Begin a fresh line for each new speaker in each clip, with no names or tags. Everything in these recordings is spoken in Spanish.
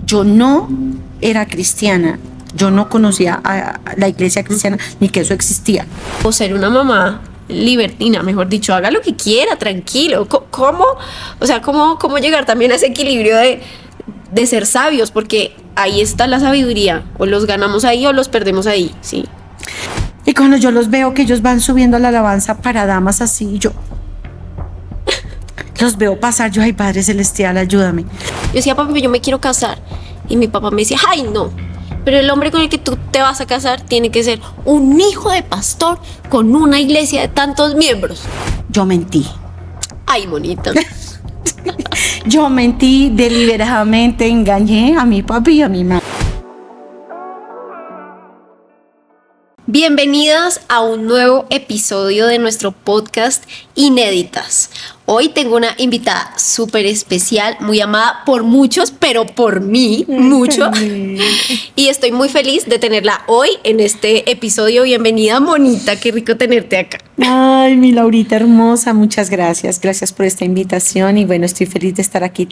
yo no era cristiana, yo no conocía a la iglesia cristiana ni que eso existía.
O ser una mamá libertina, mejor dicho, haga lo que quiera, tranquilo. ¿Cómo? O sea, ¿cómo llegar también a ese equilibrio de ser sabios? Porque ahí está la sabiduría, o los ganamos ahí o los perdemos ahí, sí.
Y cuando yo los veo que ellos van subiendo a la alabanza para damas así, yo los veo pasar, yo, ay, Padre Celestial, ayúdame.
Yo decía, papi, yo me quiero casar. Y mi papá me decía, ay, no. Pero el hombre con el que tú te vas a casar tiene que ser un hijo de pastor con una iglesia de tantos miembros.
Yo mentí.
Ay, bonita.
Yo mentí deliberadamente, engañé a mi papi y a mi mamá.
Bienvenidas a un nuevo episodio de nuestro podcast Inéditas. Hoy tengo una invitada súper especial, muy amada por muchos, pero por mí mucho. Y estoy muy feliz de tenerla hoy en este episodio. Bienvenida, Monita, qué rico tenerte acá.
Ay, mi Laurita hermosa, muchas gracias. Gracias por esta invitación y bueno, estoy feliz de estar aquí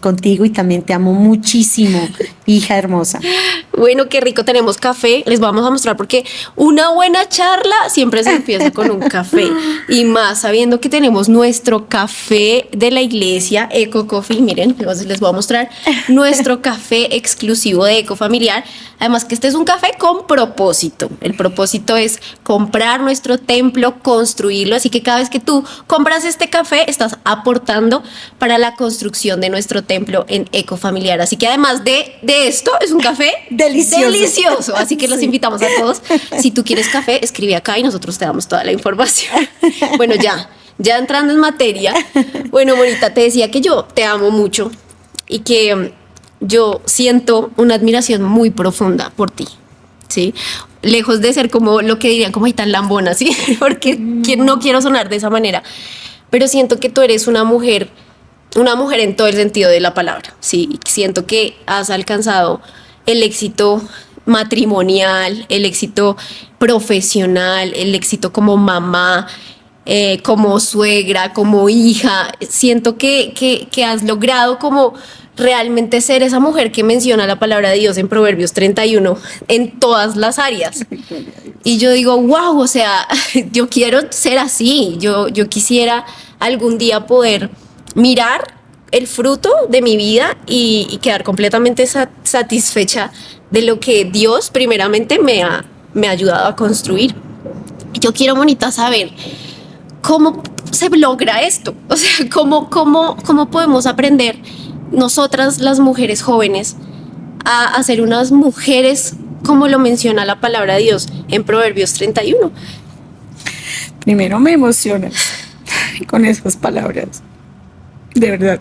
contigo y también te amo muchísimo, hija hermosa.
Bueno, qué rico, tenemos café. Les vamos a mostrar porque una buena charla siempre se empieza con un café. Y más sabiendo que tenemos nuestro café de la iglesia, Eco Coffee. Miren, les voy a mostrar nuestro café exclusivo de Eco Familiar. Además que este es un café con propósito. El propósito es comprar nuestro templo, construirlo. Así que cada vez que tú compras este café, estás aportando para la construcción de nuestro templo en Eco Familiar. Así que además de esto, es un café delicioso. Así que los invitamos a todos. Si tú quieres café, escribe acá y nosotros te damos toda la información. Bueno, ya entrando en materia. Bueno, Monita, te decía que yo te amo mucho y que yo siento una admiración muy profunda por ti, ¿sí? Lejos de ser como lo que dirían como ahí tan lambona, ¿sí? Porque no quiero sonar de esa manera, pero siento que tú eres una mujer en todo el sentido de la palabra, ¿sí? Siento que has alcanzado el éxito matrimonial, el éxito profesional, el éxito como mamá, como suegra, como hija. Siento que has logrado como realmente ser esa mujer que menciona la palabra de Dios en Proverbios 31 en todas las áreas. Y yo digo, wow, o sea, yo quiero ser así. Yo quisiera algún día poder mirar el fruto de mi vida y quedar completamente satisfecha de lo que Dios primeramente me ha ayudado a construir. Yo quiero, Monita, saber cómo se logra esto. O sea, cómo podemos aprender nosotras las mujeres jóvenes a ser unas mujeres como lo menciona la palabra de Dios en Proverbios 31.
Primero me emocionas con esas palabras. De verdad,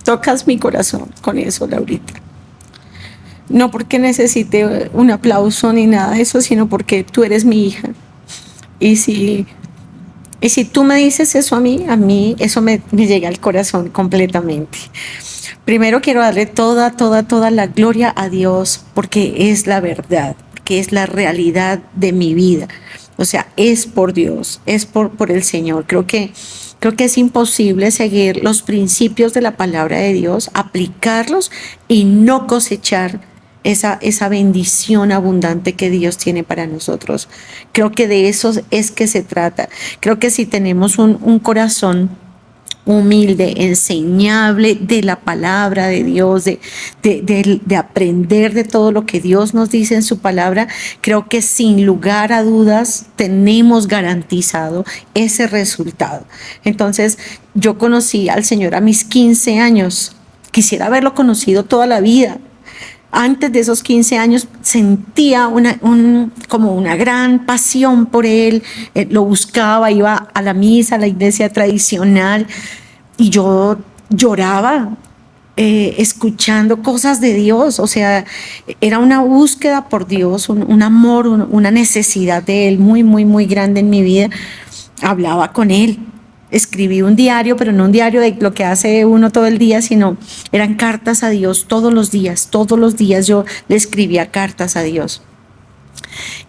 tocas mi corazón con eso, Laurita. No porque necesite un aplauso ni nada de eso, sino porque tú eres mi hija. Y si tú me dices eso a mí eso me llega al corazón completamente. Primero quiero darle toda la gloria a Dios porque es la verdad, porque es la realidad de mi vida. O sea, es por Dios, es por el Señor. Creo que es imposible seguir los principios de la palabra de Dios, aplicarlos y no cosechar esa bendición abundante que Dios tiene para nosotros. Creo que de eso es que se trata. Creo que si tenemos un corazón humilde, enseñable de la palabra de Dios, de aprender de todo lo que Dios nos dice en su palabra, creo que sin lugar a dudas tenemos garantizado ese resultado. Entonces, yo conocí al Señor a mis 15 años. Quisiera haberlo conocido toda la vida. Antes de esos 15 años sentía como una gran pasión por Él, lo buscaba, iba a la misa, a la iglesia tradicional y yo lloraba escuchando cosas de Dios. O sea, era una búsqueda por Dios, un amor, una necesidad de Él muy grande en mi vida. Hablaba con Él. Escribí un diario, pero no un diario de lo que hace uno todo el día, sino eran cartas a Dios todos los días yo le escribía cartas a Dios.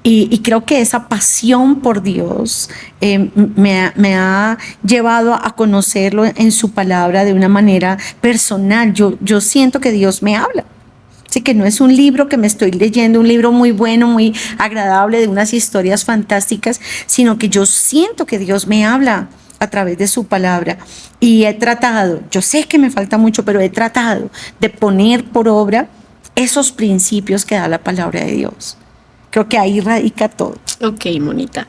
Y creo que esa pasión por Dios me ha llevado a conocerlo en su palabra de una manera personal. Yo siento que Dios me habla. Así que no es un libro que me estoy leyendo, un libro muy bueno, muy agradable, de unas historias fantásticas, sino que yo siento que Dios me habla a través de su palabra. Y he tratado, yo sé que me falta mucho, pero he tratado de poner por obra esos principios que da la palabra de Dios. Creo que ahí radica todo.
Ok, Monita.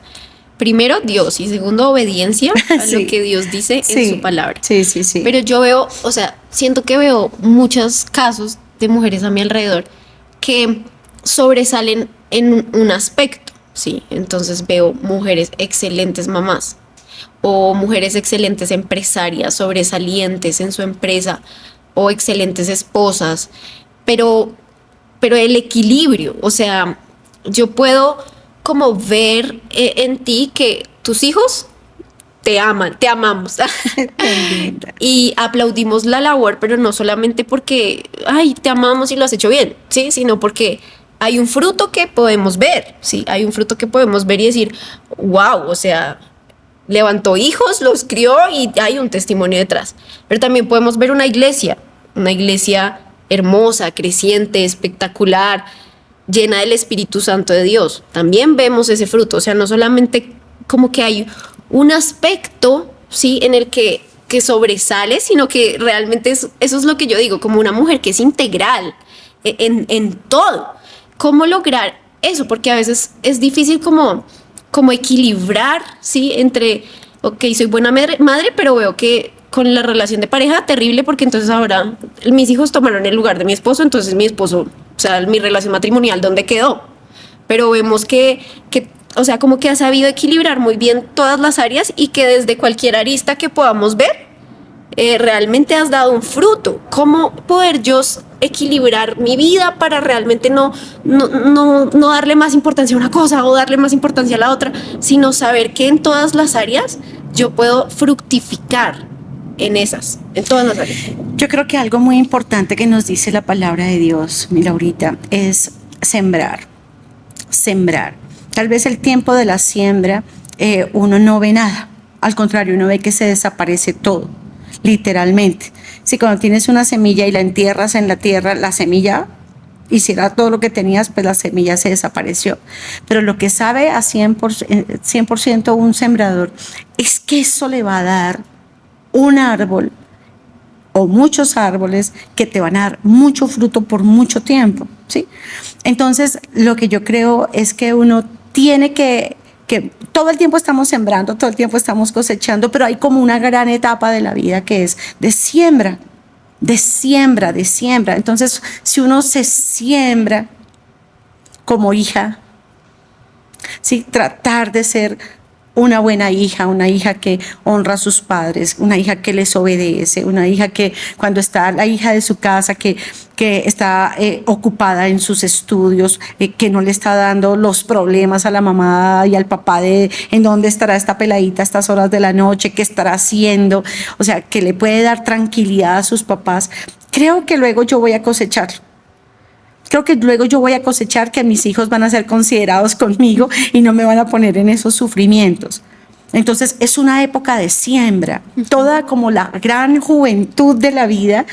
Primero, Dios, y segundo, obediencia a
Sí.
lo que Dios dice
Sí.
en su palabra.
Sí, sí, sí.
Pero yo veo, o sea, siento que veo muchos casos de mujeres a mi alrededor que sobresalen en un aspecto, ¿sí? Entonces veo mujeres excelentes mamás o mujeres excelentes empresarias, sobresalientes en su empresa o excelentes esposas, pero el equilibrio, o sea, yo puedo como ver en ti que tus hijos te aman, te amamos.
Tan linda.
Y aplaudimos la labor, pero no solamente porque, ay, te amamos y lo has hecho bien, ¿sí? Sino porque hay un fruto que podemos ver, ¿sí? Hay un fruto que podemos ver y decir, wow, o sea, levantó hijos, los crió y hay un testimonio detrás. Pero también podemos ver una iglesia hermosa, creciente, espectacular, llena del Espíritu Santo de Dios. También vemos ese fruto, o sea, no solamente como que hay un aspecto, sí, en el que sobresale, sino que realmente eso es lo que yo digo, como una mujer que es integral en todo. ¿Cómo lograr eso? Porque a veces es difícil como equilibrar, sí, entre, ok, soy buena madre, pero veo que con la relación de pareja terrible, porque entonces ahora mis hijos tomaron el lugar de mi esposo, entonces mi esposo, o sea, mi relación matrimonial, ¿dónde quedó? Pero vemos que o sea, como que ha sabido equilibrar muy bien todas las áreas y que desde cualquier arista que podamos ver, realmente has dado un fruto. ¿Cómo poder yo equilibrar mi vida para realmente no darle más importancia a una cosa o darle más importancia a la otra, sino saber que en todas las áreas yo puedo fructificar en todas las áreas?
Yo creo que algo muy importante que nos dice la palabra de Dios, mi Laurita, es sembrar. Sembrar. Tal vez el tiempo de la siembra uno no ve nada. Al contrario, uno ve que se desaparece todo, literalmente. Si cuando tienes una semilla y la entierras en la tierra, la semilla hiciera todo lo que tenías, pues la semilla se desapareció. Pero lo que sabe a 100% un sembrador es que eso le va a dar un árbol o muchos árboles que te van a dar mucho fruto por mucho tiempo, ¿sí? Entonces, lo que yo creo es que uno tiene que todo el tiempo estamos sembrando, todo el tiempo estamos cosechando, pero hay como una gran etapa de la vida que es de siembra, de siembra, de siembra. Entonces, si uno se siembra como hija, ¿sí? Tratar de ser una buena hija, una hija que honra a sus padres, una hija que les obedece, una hija que cuando está la hija de su casa, que está ocupada en sus estudios, que no le está dando los problemas a la mamá y al papá de en dónde estará esta peladita a estas horas de la noche, qué estará haciendo, o sea, que le puede dar tranquilidad a sus papás. Creo que luego yo voy a cosecharlo. Creo que luego yo voy a cosechar que mis hijos van a ser considerados conmigo y no me van a poner en esos sufrimientos. Entonces es una época de siembra, toda como la gran juventud de la vida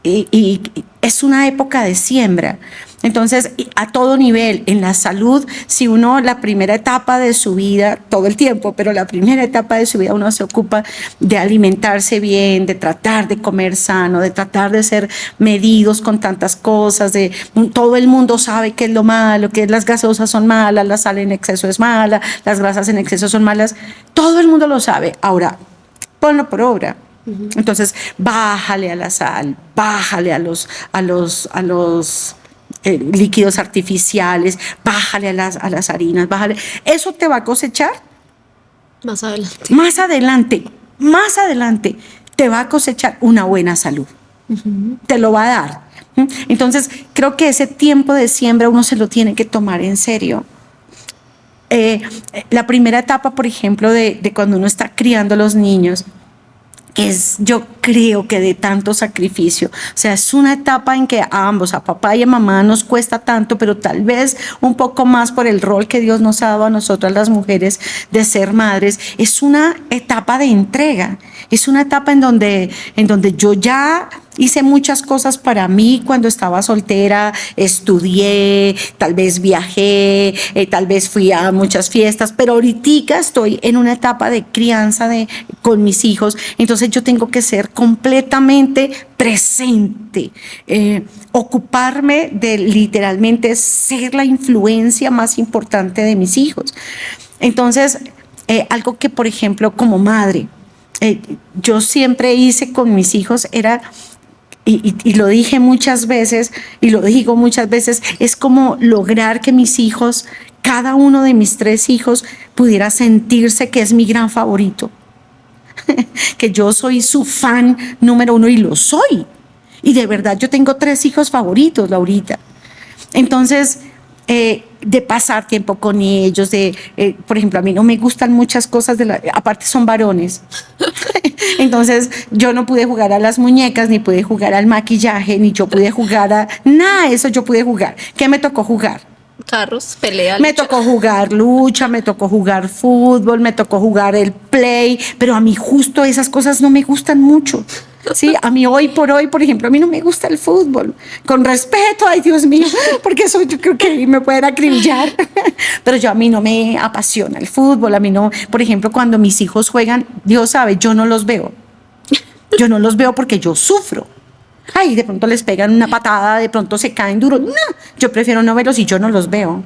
y es una época de siembra. Entonces, a todo nivel, en la salud, si uno la primera etapa de su vida, todo el tiempo, pero la primera etapa de su vida uno se ocupa de alimentarse bien, de tratar de comer sano, de tratar de ser medidos con tantas cosas, todo el mundo sabe qué es lo malo, que las gaseosas son malas, la sal en exceso es mala, las grasas en exceso son malas, todo el mundo lo sabe. Ahora, ponlo por obra. Entonces, bájale a la sal, bájale a los líquidos artificiales, bájale a las harinas, bájale. Eso te va a cosechar
Más adelante.
Más adelante te va a cosechar una buena salud. Te lo va a dar. Entonces, creo que ese tiempo de siembra uno se lo tiene que tomar en serio. La primera etapa, por ejemplo, de cuando uno está criando a los niños, yo creo que de tanto sacrificio. O sea, es una etapa en que a ambos, a papá y a mamá, nos cuesta tanto, pero tal vez un poco más por el rol que Dios nos ha dado a nosotras las mujeres de ser madres. Es una etapa de entrega. Es una etapa en donde yo ya Hice muchas cosas para mí cuando estaba soltera, estudié, tal vez viajé, tal vez fui a muchas fiestas, pero ahorita estoy en una etapa de crianza con mis hijos, entonces yo tengo que ser completamente presente, ocuparme de literalmente ser la influencia más importante de mis hijos. Entonces, algo que, por ejemplo, como madre, yo siempre hice con mis hijos era, y lo dije muchas veces, y lo digo muchas veces, es como lograr que mis hijos, cada uno de mis 3 hijos, pudiera sentirse que es mi gran favorito, que yo soy su fan número 1 y lo soy. Y de verdad, yo tengo 3 hijos favoritos, Laurita. Entonces, de pasar tiempo con ellos, por ejemplo, a mí no me gustan muchas cosas, aparte son varones. Entonces, yo no pude jugar a las muñecas, ni pude jugar al maquillaje, ni yo pude jugar a nada de eso yo pude jugar. ¿Qué me tocó jugar?
Carros, pelea,
Me tocó jugar lucha, me tocó jugar fútbol, me tocó jugar el play, pero a mí justo esas cosas no me gustan mucho. Sí, a mí hoy, por ejemplo, a mí no me gusta el fútbol. Con respeto, ay Dios mío, porque eso yo creo que me pueden acribillar. Pero a mí no me apasiona el fútbol, a mí no, por ejemplo, cuando mis hijos juegan, Dios sabe, yo no los veo. Yo no los veo porque yo sufro. Ay, de pronto les pegan una patada, de pronto se caen duro. No, yo prefiero no verlos y yo no los veo.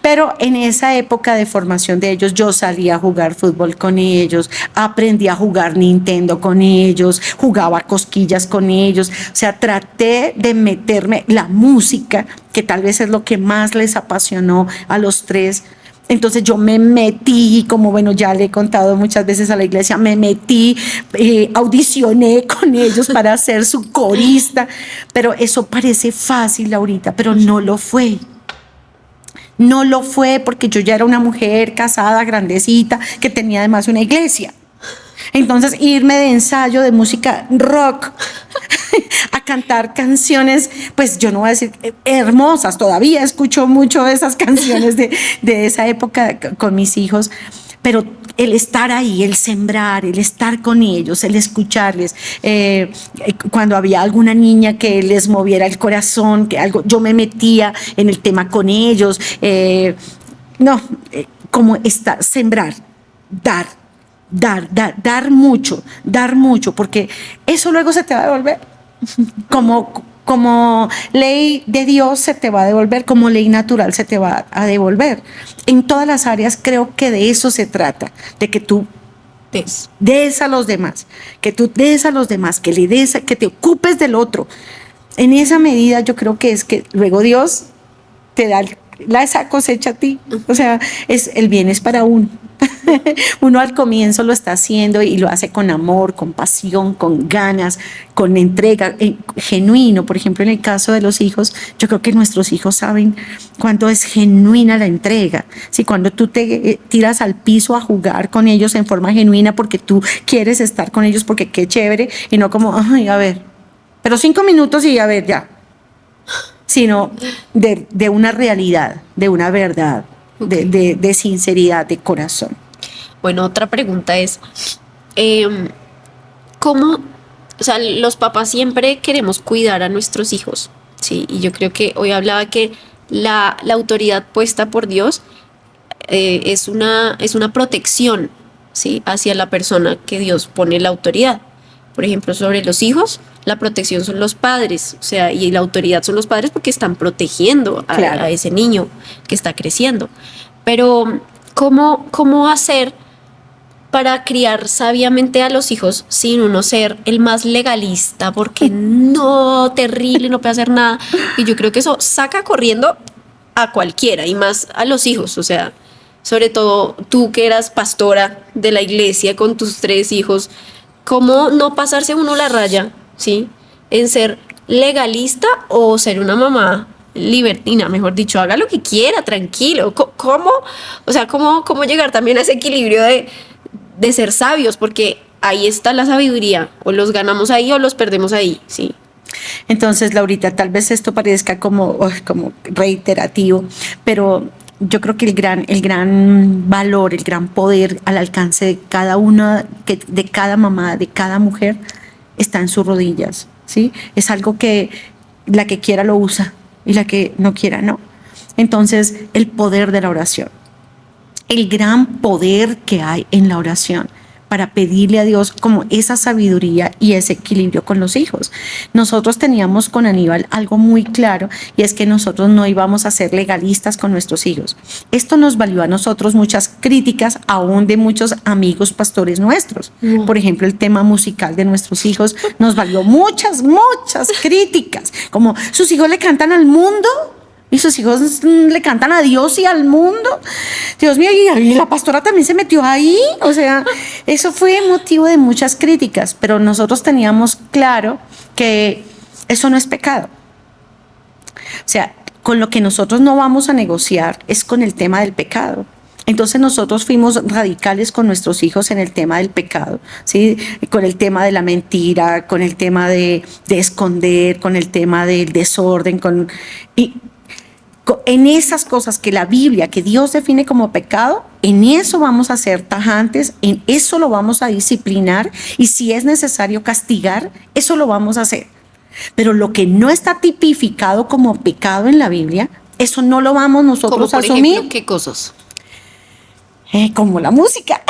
Pero en esa época de formación de ellos, yo salía a jugar fútbol con ellos, aprendí a jugar Nintendo con ellos, jugaba cosquillas con ellos. O sea, traté de meterme la música, que tal vez es lo que más les apasionó a los 3. Entonces yo me metí, como bueno, ya le he contado muchas veces a la iglesia, me metí, audicioné con ellos para ser su corista, pero eso parece fácil, Laurita, pero no lo fue. No lo fue porque yo ya era una mujer casada, grandecita, que tenía además una iglesia. Entonces irme de ensayo de música rock a cantar canciones, pues yo no voy a decir hermosas, todavía escucho mucho esas canciones de esa época con mis hijos, pero el estar ahí, el sembrar, el estar con ellos, el escucharles, cuando había alguna niña que les moviera el corazón, que algo, yo me metía en el tema con ellos, como estar, sembrar, dar mucho, porque eso luego se te va a devolver. Como ley de Dios se te va a devolver, como ley natural se te va a devolver. En todas las áreas creo que de eso se trata, de que tú des a los demás, que tú des a los demás, que le des, que te ocupes del otro. En esa medida yo creo que es que luego Dios te da esa cosecha a ti. O sea, el bien es para uno. Uno al comienzo lo está haciendo y lo hace con amor, con pasión, con ganas, con entrega, genuino. Por ejemplo, en el caso de los hijos, yo creo que nuestros hijos saben cuánto es genuina la entrega. Si cuando tú te tiras al piso a jugar con ellos en forma genuina porque tú quieres estar con ellos porque qué chévere, y no como, ay, a ver, pero 5 minutos y a ver, ya. Sino de una realidad, de una verdad, okay, de sinceridad, de corazón.
Bueno, otra pregunta es, ¿cómo, o sea, los papás siempre queremos cuidar a nuestros hijos? Sí, y yo creo que hoy hablaba que la autoridad puesta por Dios es una protección, ¿sí?, hacia la persona que Dios pone la autoridad. Por ejemplo, sobre los hijos, la protección son los padres, o sea, y la autoridad son los padres porque están protegiendo a ese niño que está creciendo. Pero, ¿cómo hacer para criar sabiamente a los hijos sin uno ser el más legalista? Porque no, terrible, no puede hacer nada. Y yo creo que eso saca corriendo a cualquiera, y más a los hijos, o sea, sobre todo tú que eras pastora de la iglesia con tus 3 hijos, ¿cómo no pasarse uno la raya, sí, en ser legalista o ser una mamá libertina? Mejor dicho, haga lo que quiera, tranquilo. ¿Cómo llegar también a ese equilibrio de ser sabios? Porque ahí está la sabiduría, o los ganamos ahí o los perdemos ahí, sí.
Entonces, Laurita, tal vez esto parezca como reiterativo, pero yo creo que el gran valor, el gran poder al alcance de cada una, de cada mamá, de cada mujer, está en sus rodillas. ¿sí? Es algo que la que quiera lo usa y la que no quiera no. Entonces, el poder de la oración, el gran poder que hay en la oración para pedirle a Dios como esa sabiduría y ese equilibrio con los hijos. Nosotros teníamos con Aníbal algo muy claro, y es que nosotros no íbamos a ser legalistas con nuestros hijos. Esto nos valió a nosotros muchas críticas, aún de muchos amigos pastores nuestros. Por ejemplo, el tema musical de nuestros hijos nos valió muchas críticas, como sus hijos le cantan al mundo. Y sus hijos le cantan a Dios y al mundo. Dios mío, y la pastora también se metió ahí. O sea, eso fue motivo de muchas críticas, pero nosotros teníamos claro que eso no es pecado. O sea, con lo que nosotros no vamos a negociar es con el tema del pecado. Entonces nosotros fuimos radicales con nuestros hijos en el tema del pecado, ¿sí? Con el tema de la mentira, con el tema de esconder, con el tema del desorden, en esas cosas que la Biblia, que Dios define como pecado, en eso vamos a ser tajantes, en eso lo vamos a disciplinar, y si es necesario castigar, eso lo vamos a hacer. Pero lo que no está tipificado como pecado en la Biblia, eso no lo vamos nosotros a asumir.
Ejemplo, ¿qué cosas?
Como la música.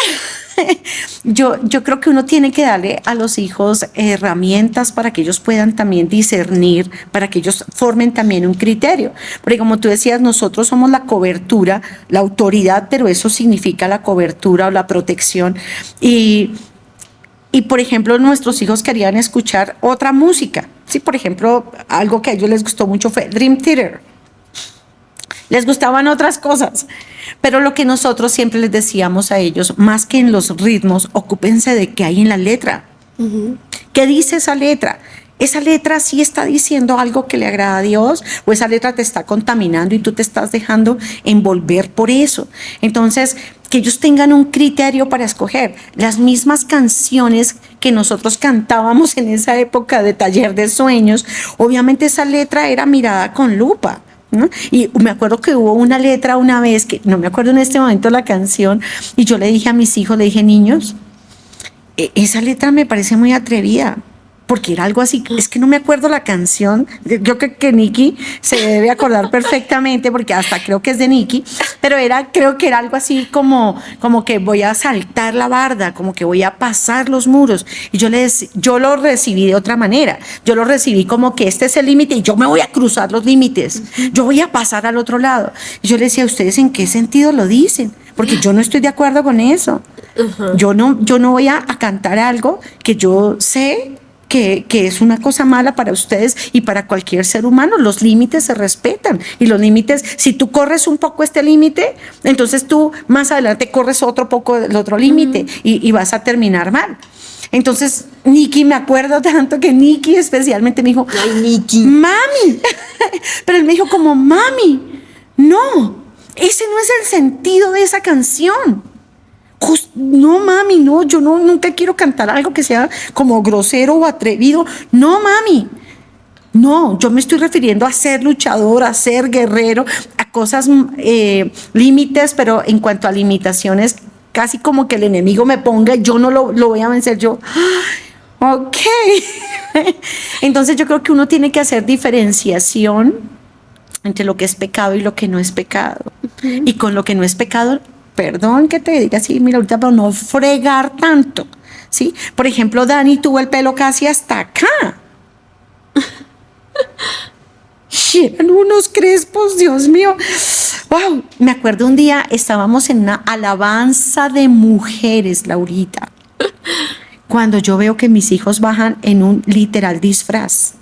Yo creo que uno tiene que darle a los hijos herramientas para que ellos puedan también discernir, para que ellos formen también un criterio. Porque como tú decías, nosotros somos la cobertura, la autoridad, pero eso significa la cobertura o la protección. Y por ejemplo, nuestros hijos querían escuchar otra música. Sí, por ejemplo, algo que a ellos les gustó mucho fue Dream Theater. Les gustaban otras cosas, pero lo que nosotros siempre les decíamos a ellos, más que en los ritmos, ocúpense de qué hay en la letra. ¿Qué dice esa letra? ¿Esa letra sí está diciendo algo que le agrada a Dios? ¿O esa letra te está contaminando y tú te estás dejando envolver por eso? Entonces, que ellos tengan un criterio para escoger. Las mismas canciones que nosotros cantábamos en esa época de taller de sueños, obviamente esa letra era mirada con lupa, ¿no? Y me acuerdo que hubo una letra una vez, que no me acuerdo en este momento la canción, y yo le dije a mis hijos, le dije, niños, esa letra me parece muy atrevida, porque era algo así, es que no me acuerdo la canción, yo creo que Nicky se debe acordar perfectamente, porque hasta creo que es de Nicky, pero creo que era algo así como que voy a saltar la barda, como que voy a pasar los muros, y yo lo recibí de otra manera, yo lo recibí como que este es el límite y yo me voy a cruzar los límites, yo voy a pasar al otro lado, y yo le decía, ¿ustedes en qué sentido lo dicen? Porque yo no estoy de acuerdo con eso. Yo no voy a cantar algo que yo sé que es una cosa mala para ustedes y para cualquier ser humano. Los límites se respetan, y los límites, si tú corres un poco este límite, entonces tú más adelante corres otro poco el otro límite y vas a terminar mal. Entonces Nicky, me acuerdo tanto que Nicky especialmente me dijo,
ay, Nicky,
mami, pero él me dijo como, mami, no, ese no es el sentido de esa canción. No, mami, no, yo nunca quiero cantar algo que sea como grosero o atrevido. No, mami. No, yo me estoy refiriendo a ser luchador, a ser guerrero, a cosas, límites, pero en cuanto a limitaciones, casi como que el enemigo me ponga, yo no lo voy a vencer. Yo, ok. Entonces yo creo que uno tiene que hacer diferenciación entre lo que es pecado y lo que no es pecado. Y con lo que no es pecado, perdón que te diga así, mira, ahorita, pero no fregar tanto, ¿sí? Por ejemplo, Dani tuvo el pelo casi hasta acá. Y eran unos crespos, Dios mío. Wow, me acuerdo un día, estábamos en una alabanza de mujeres, Laurita, cuando yo veo que mis hijos bajan en un literal disfraz.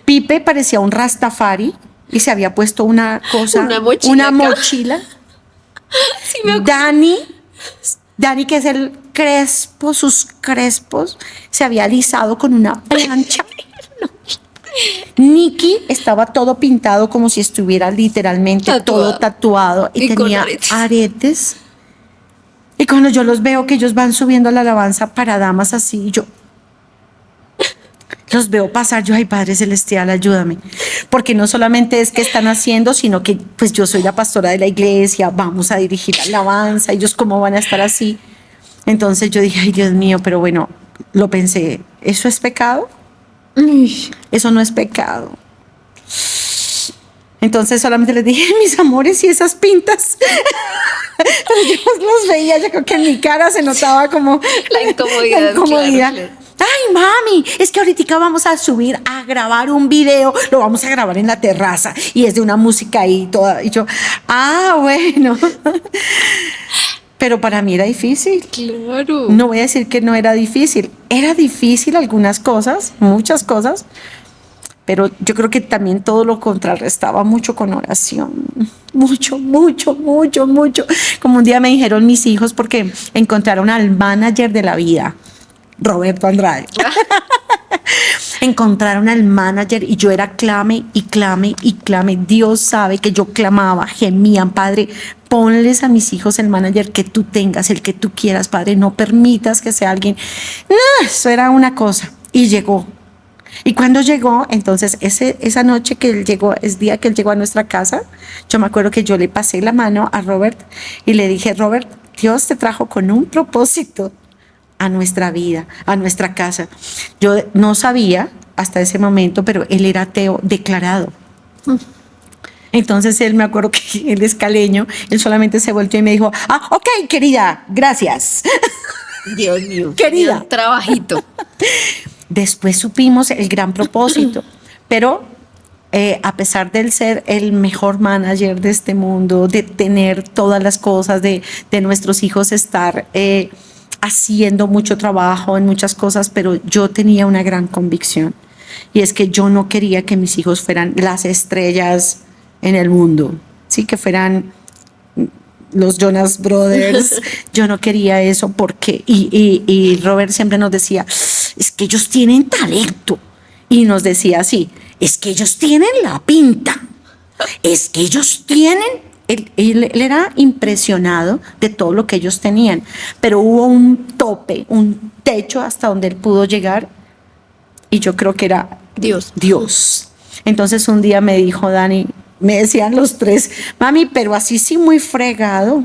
Pipe parecía un rastafari y se había puesto una cosa, una mochila.
Sí, me acuerdo.
Dani, que es el crespo, sus crespos, se había alisado con una plancha. Nicky estaba todo pintado como si estuviera literalmente todo tatuado y tenía aretes. Y cuando yo los veo que ellos van subiendo a la alabanza para damas así, yo los veo pasar, yo, ay, Padre Celestial, ayúdame, porque no solamente es que están haciendo, sino que pues yo soy la pastora de la iglesia, vamos a dirigir la alabanza, ellos cómo van a estar así. Entonces yo dije, ay, Dios mío, pero bueno, lo pensé, ¿eso es pecado? Eso no es pecado. Entonces solamente les dije, mis amores, y esas pintas. Pero yo los veía, yo creo que en mi cara se notaba como
La incomodidad.
la incomodidad.
Claro.
Ay, mami, es que ahorita vamos a subir a grabar un video, lo vamos a grabar en la terraza y es de una música ahí toda. Y yo, bueno. Pero para mí era difícil.
Claro.
No voy a decir que no era difícil. Era difícil algunas cosas, muchas cosas, pero yo creo que también todo lo contrarrestaba mucho con oración. Mucho. Como un día me dijeron mis hijos porque encontraron al manager de la vida, Roberto Andrade. Encontraron al manager y yo era clame. Dios sabe que yo clamaba, gemía, Padre, ponles a mis hijos el manager que tú tengas, el que tú quieras, Padre, no permitas que sea alguien. No, eso era una cosa. Y llegó. Y cuando llegó, entonces esa noche que él llegó, ese día que él llegó a nuestra casa, yo me acuerdo que yo le pasé la mano a Robert y le dije, Robert, Dios te trajo con un propósito a nuestra vida, a nuestra casa. Yo no sabía hasta ese momento, pero él era ateo declarado. Entonces él, me acuerdo que él es caleño, él solamente se volteó y me dijo, ok, querida, gracias.
Dios mío.
Querida.
Trabajito.
Después supimos el gran propósito, pero a pesar de él ser el mejor manager de este mundo, de tener todas las cosas, de nuestros hijos estar haciendo mucho trabajo en muchas cosas, pero yo tenía una gran convicción y es que yo no quería que mis hijos fueran las estrellas en el mundo, sí, que fueran los Jonas Brothers. Yo no quería eso porque y Robert siempre nos decía, es que ellos tienen talento, y nos decía así, es que ellos tienen la pinta, es que ellos tienen. Él era impresionado de todo lo que ellos tenían, pero hubo un tope, un techo hasta donde él pudo llegar, y yo creo que era Dios. Entonces un día me dijo Dani, me decían los tres, mami, pero así sí muy fregado.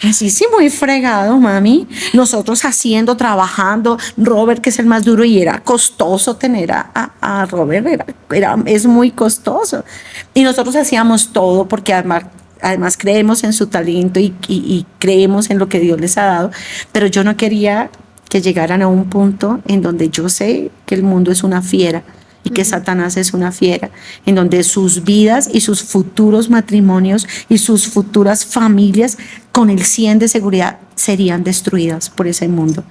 Así sí muy fregado, mami. Nosotros haciendo, trabajando, Robert, que es el más duro, y era costoso tener a Robert, es muy costoso. Y nosotros hacíamos todo porque además creemos en su talento y creemos en lo que Dios les ha dado, pero yo no quería que llegaran a un punto en donde yo sé que el mundo es una fiera y que Satanás es una fiera, en donde sus vidas y sus futuros matrimonios y sus futuras familias con el 100 de seguridad serían destruidas por ese mundo.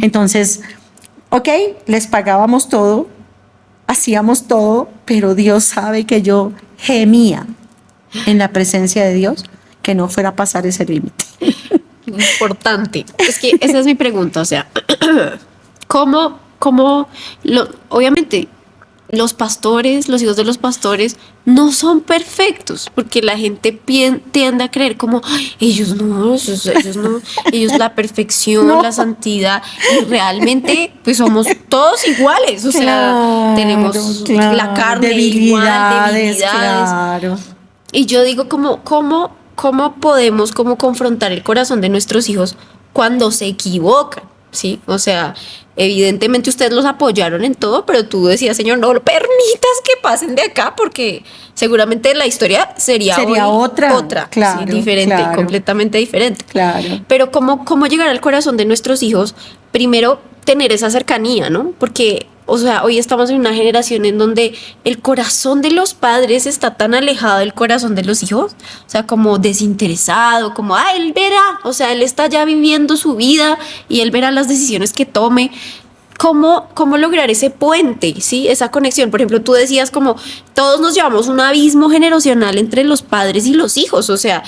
Entonces, ok, les pagábamos todo, hacíamos todo, pero Dios sabe que yo gemía en la presencia de Dios que no fuera a pasar ese límite.
Importante. Es que esa es mi pregunta, o sea, obviamente los pastores, los hijos de los pastores no son perfectos, porque la gente tiende a creer como ellos no, ellos la perfección, no, la santidad, y realmente pues somos todos iguales, o sea, tenemos la carne igual, debilidades.
Claro.
Y yo digo ¿cómo podemos confrontar el corazón de nuestros hijos cuando se equivocan? ¿Sí? O sea, evidentemente ustedes los apoyaron en todo, pero tú decías, Señor, no lo permitas que pasen de acá, porque seguramente la historia sería otra,
claro,
¿sí? Diferente,
claro,
completamente diferente.
Claro.
Pero ¿cómo llegar al corazón de nuestros hijos? Primero, tener esa cercanía, ¿no? Porque, o sea, hoy estamos en una generación en donde el corazón de los padres está tan alejado del corazón de los hijos, o sea, como desinteresado, como, él verá, o sea, él está ya viviendo su vida y él verá las decisiones que tome. ¿Cómo lograr ese puente, ¿sí? Esa conexión? Por ejemplo, tú decías como todos nos llevamos un abismo generacional entre los padres y los hijos, o sea,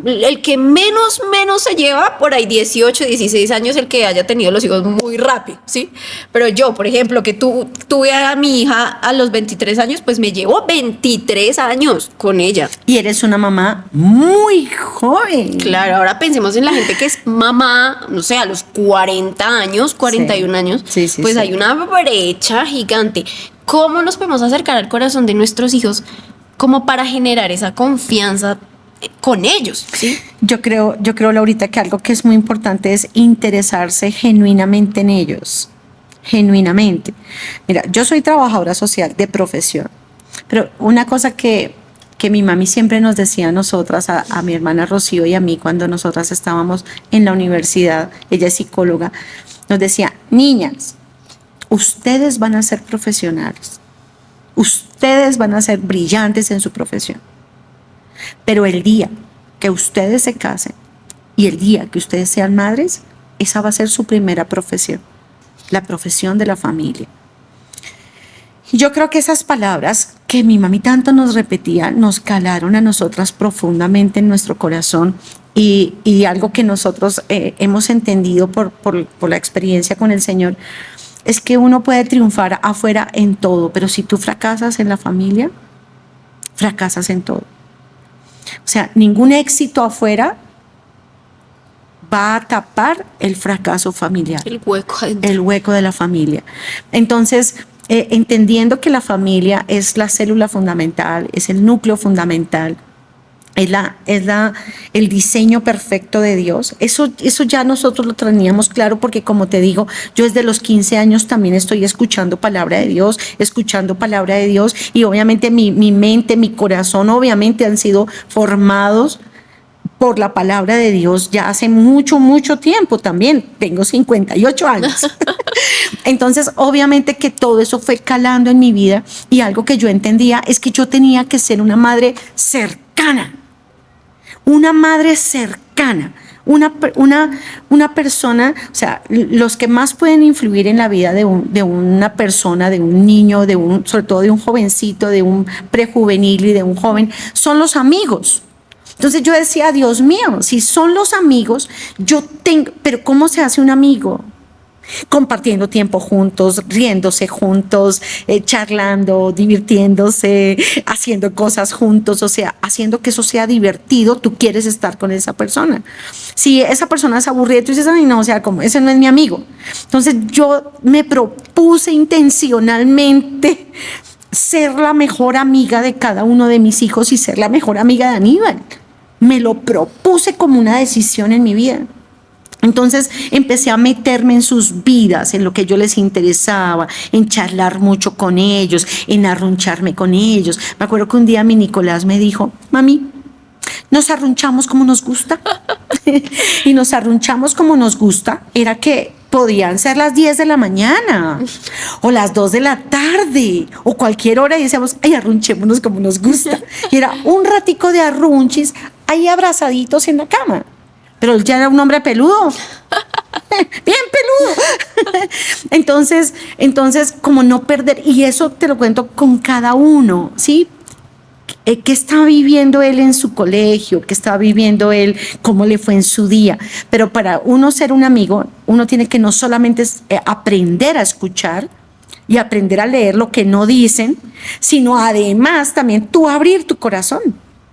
el que menos se lleva por ahí 18, 16 años, el que haya tenido los hijos muy rápido, ¿sí? Pero yo, por ejemplo, que tuve a mi hija a los 23 años, pues me llevo 23 años con ella.
Y eres una mamá muy joven.
Claro, ahora pensemos en la gente que es mamá, no sé, a los 40 años, 41 años, pues hay una brecha gigante. ¿Cómo nos podemos acercar al corazón de nuestros hijos como para generar esa confianza con ellos, ¿sí?
Yo creo, Laurita, que algo que es muy importante es interesarse genuinamente en ellos. Genuinamente. Mira, yo soy trabajadora social de profesión, pero una cosa que mi mami siempre nos decía a nosotras, a mi hermana Rocío y a mí, cuando nosotras estábamos en la universidad, ella es psicóloga, nos decía: niñas, ustedes van a ser profesionales, ustedes van a ser brillantes en su profesión, pero el día que ustedes se casen y el día que ustedes sean madres, esa va a ser su primera profesión, la profesión de la familia. Y yo creo que esas palabras que mi mami tanto nos repetía nos calaron a nosotras profundamente en nuestro corazón, y algo que nosotros hemos entendido por la experiencia con el Señor es que uno puede triunfar afuera en todo, pero si tú fracasas en la familia, fracasas en todo. O sea, ningún éxito afuera va a tapar el fracaso familiar.
El hueco adentro.
El hueco de la familia. Entonces, entendiendo que la familia es la célula fundamental, es el núcleo fundamental, es el diseño perfecto de Dios. Eso ya nosotros lo teníamos claro, porque como te digo, yo desde los 15 años también estoy escuchando palabra de Dios, y obviamente mi mente, mi corazón obviamente han sido formados por la palabra de Dios ya hace mucho, mucho tiempo también. Tengo 58 años. Entonces, obviamente que todo eso fue calando en mi vida, y algo que yo entendía es que yo tenía que ser una madre cercana. Una madre cercana, una persona, o sea, los que más pueden influir en la vida de una persona, de un niño, sobre todo de un jovencito, de un prejuvenil y de un joven, son los amigos. Entonces yo decía: Dios mío, si son los amigos, pero ¿cómo se hace un amigo? Compartiendo tiempo juntos, riéndose juntos, charlando, divirtiéndose, haciendo cosas juntos, o sea, haciendo que eso sea divertido. Tú quieres estar con esa persona. Si esa persona es aburrida, tú dices: ay, no, o sea, como ese no es mi amigo. Entonces yo me propuse intencionalmente ser la mejor amiga de cada uno de mis hijos y ser la mejor amiga de Aníbal. Me lo propuse como una decisión en mi vida. Entonces empecé a meterme en sus vidas, en lo que yo les interesaba, en charlar mucho con ellos, en arruncharme con ellos. Me acuerdo que un día mi Nicolás me dijo: mami, nos arrunchamos como nos gusta. Y nos arrunchamos como nos gusta era que podían ser las 10 de la mañana o las 2 de la tarde o cualquier hora, y decíamos: ay, arrunchémonos como nos gusta. Y era un ratico de arrunchis ahí abrazaditos en la cama. Pero él ya era un hombre peludo, bien peludo. Entonces, como no perder, y eso te lo cuento con cada uno, ¿sí? ¿Qué está viviendo él en su colegio? ¿Qué está viviendo él? ¿Cómo le fue en su día? Pero para uno ser un amigo, uno tiene que no solamente aprender a escuchar y aprender a leer lo que no dicen, sino además también tú abrir tu corazón.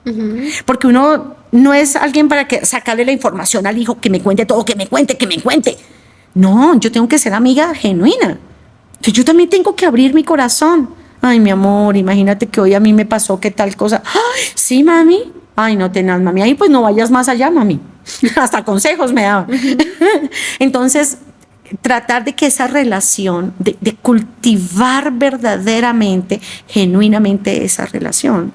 Uh-huh. Porque uno no es alguien para que sacarle la información al hijo, que me cuente todo, que me cuente. No, yo tengo que ser amiga genuina. Entonces yo también tengo que abrir mi corazón. Ay, mi amor, imagínate que hoy a mí me pasó que tal cosa. Ay, sí, mami. Ay, no tenaz, mami. Ay, pues no vayas más allá, mami. Hasta consejos me daban. Uh-huh. Entonces, tratar de que esa relación, de cultivar verdaderamente, genuinamente esa relación,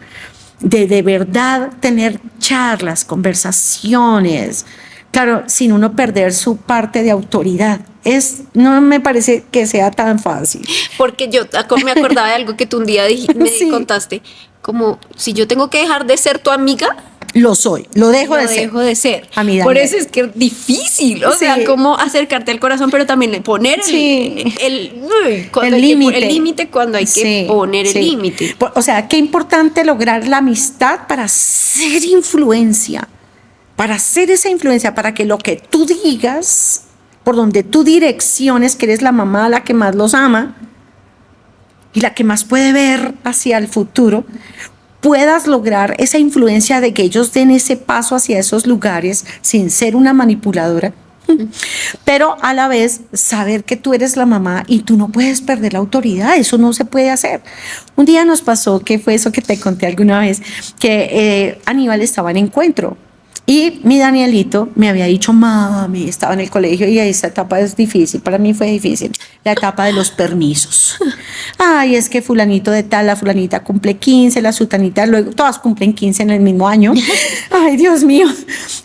de verdad tener charlas, conversaciones, claro, sin uno perder su parte de autoridad. No me parece que sea tan fácil.
Porque yo me acordaba de algo que tú un día me sí. contaste, como si yo tengo que dejar de ser tu amiga.
Lo soy, lo dejo de ser.
Por eso es que es difícil, o sea, cómo acercarte al corazón, pero también poner el límite cuando hay que poner el límite.
O sea, qué importante lograr la amistad para ser influencia, para ser esa influencia, para que lo que tú digas, por donde tú direcciones, que eres la mamá la que más los ama y la que más puede ver hacia el futuro, puedas lograr esa influencia de que ellos den ese paso hacia esos lugares sin ser una manipuladora Pero a la vez saber que tú eres la mamá y tú no puedes perder la autoridad, eso no se puede hacer. Un día nos pasó, que fue eso que te conté alguna vez, que Aníbal estaba en encuentro. Y mi Danielito me había dicho, mami, estaba en el colegio y esa etapa es difícil, para mí fue difícil, la etapa de los permisos. Ay, es que fulanito de tal, la fulanita cumple 15, la sutanita, luego todas cumplen 15 en el mismo año. Ay, Dios mío.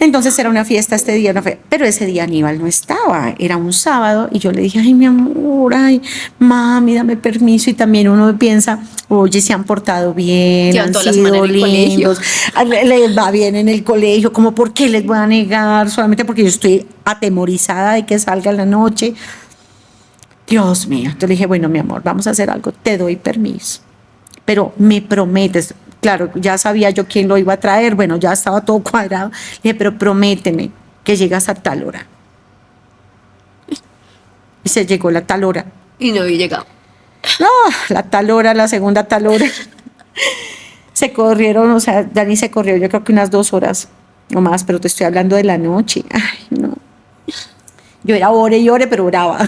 Entonces era una fiesta este día, pero ese día Aníbal no estaba, era un sábado y yo le dije, ay, mi amor, ay, mami, dame permiso. Y también uno piensa, oye, se han portado bien, han sido lindos, les va bien en el colegio, como ¿por qué les voy a negar? Solamente porque yo estoy atemorizada de que salga en la noche. Dios mío. Entonces le dije, bueno, mi amor, vamos a hacer algo, te doy permiso, pero me prometes. Claro, ya sabía yo quién lo iba a traer, bueno, ya estaba todo cuadrado. Le dije, pero prométeme que llegas a tal hora. Y se llegó la tal hora.
Y no había llegado.
No, la tal hora, la segunda tal hora. Se corrieron, o sea, Dani se corrió yo creo que unas 2 horas no más, pero te estoy hablando de la noche. Ay, no. Yo era ore y ore, pero brava.